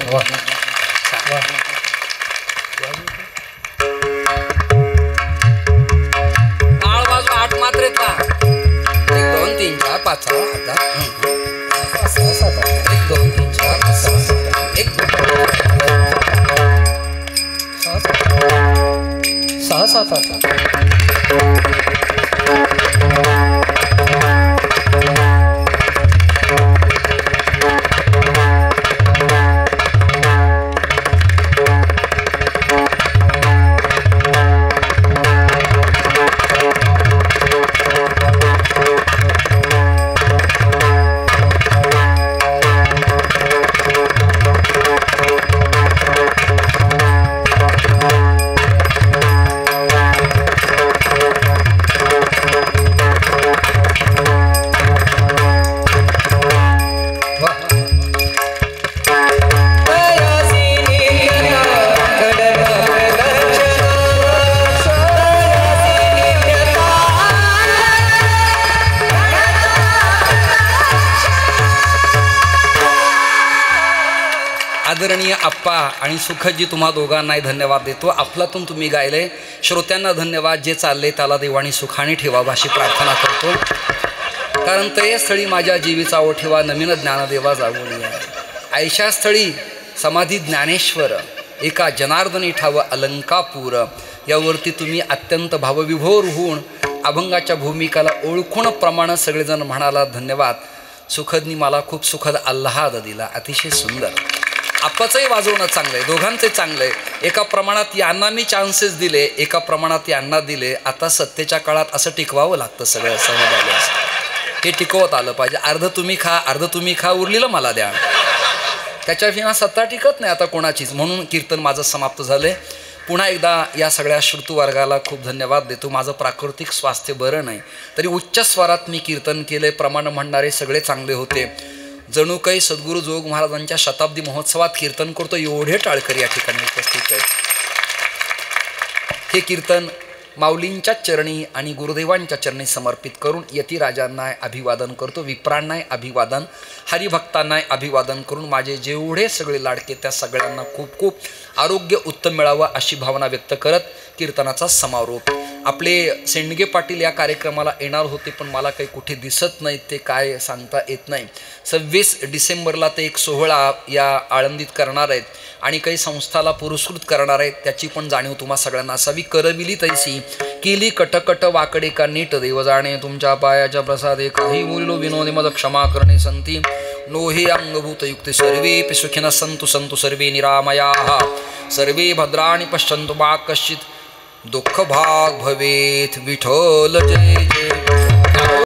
टाळ वाजवा 8 मात्रेत का 1 2 3 4 5 6 7 1 2 3 4 5 6 1 6 7 8 1 आप्पा आणि सुखदजी तुम्हा दोघांनाही धन्यवाद देतो. आपलातून तुम्ही गायले. श्रोत्यांना धन्यवाद. जे चालले त्याला देवाणी सुखाने ठेवावं अशी प्रार्थना करतो. कारण ते स्थळी माझ्या जीवीचा ओठेवा नवीन ज्ञानदेवा जागोली आहे. ऐशा स्थळी समाधी ज्ञानेश्वर एका जनार्दनी ठाव अलंकापूर. यावरती तुम्ही अत्यंत भावविभोर होऊन अभंगाच्या भूमिकाला ओळखून प्रमाण सगळेजण म्हणाला धन्यवाद. सुखदनी मला खूप सुखद आल्हाद दिला. अतिशय सुंदर. आप्पाचंही वाजवणं चांगलं आहे. दोघांचे चांगलं आहे. एका प्रमाणात यांना मी चान्सेस दिले, एका प्रमाणात यांना दिले. आता सत्तेच्या काळात असं टिकवावं लागतं सगळं समजायला. हे टिकवत आलं पाहिजे. अर्ध तुम्ही खा उरलेलं मला द्या. त्याच्याविना सत्ता टिकत नाही आता कोणाचीच. म्हणून कीर्तन माझं समाप्त झालंय. पुन्हा एकदा या सगळ्या श्रुतवर्गाला खूप धन्यवाद देतो. माझं प्राकृतिक स्वास्थ्य बरं नाही तरी उच्च स्वरात मी कीर्तन केले. प्रमाण म्हणणारे सगळे चांगले होते. जणू काही सद्गुरू जोग महाराजांच्या शताब्दी महोत्सवात कीर्तन करतो एवढे टाळकरी या ठिकाणी उपस्थित आहेत. हे कीर्तन माऊलींच्या चरणी आणि गुरुदेवांच्या चरणी समर्पित करून यतिराजांना अभिवादन करतो. विप्रांनाही अभिवादन, हरिभक्तांनाही अभिवादन करून माझे जेवढे सगळे लाडके त्या सगळ्यांना खूप खूप आरोग्य उत्तम मिळावं अशी भावना व्यक्त करत कीर्तनाचा समारोप. आपले सेंडगे पाटील या कार्यक्रमाला येणार होते पण मला काही कुठे दिसत नाहीत. ते काय सांगता येत नाही. 26 डिसेंबरला ते एक सोहळा या आळंदीत करणार आहेत आणि काही संस्थाला पुरस्कृत करणार आहेत. त्याची पण जाणीव तुम्हा सगळ्यांना असावी. करविली तैसी केली कटकट वाकडे का नीट देव जाणे. तुमच्या पायाच्या प्रसादे काही बोललो विनोदे मद क्षमा करणे संती. नोहे अंगभूत युक्ते सर्वे सुखिन संतु संतु सर्वे निरामयाः. सर्वे भद्राणि पश्यन्तु मा कश्चित् दुःख भाग भवेत. विठ्ठल जय जय.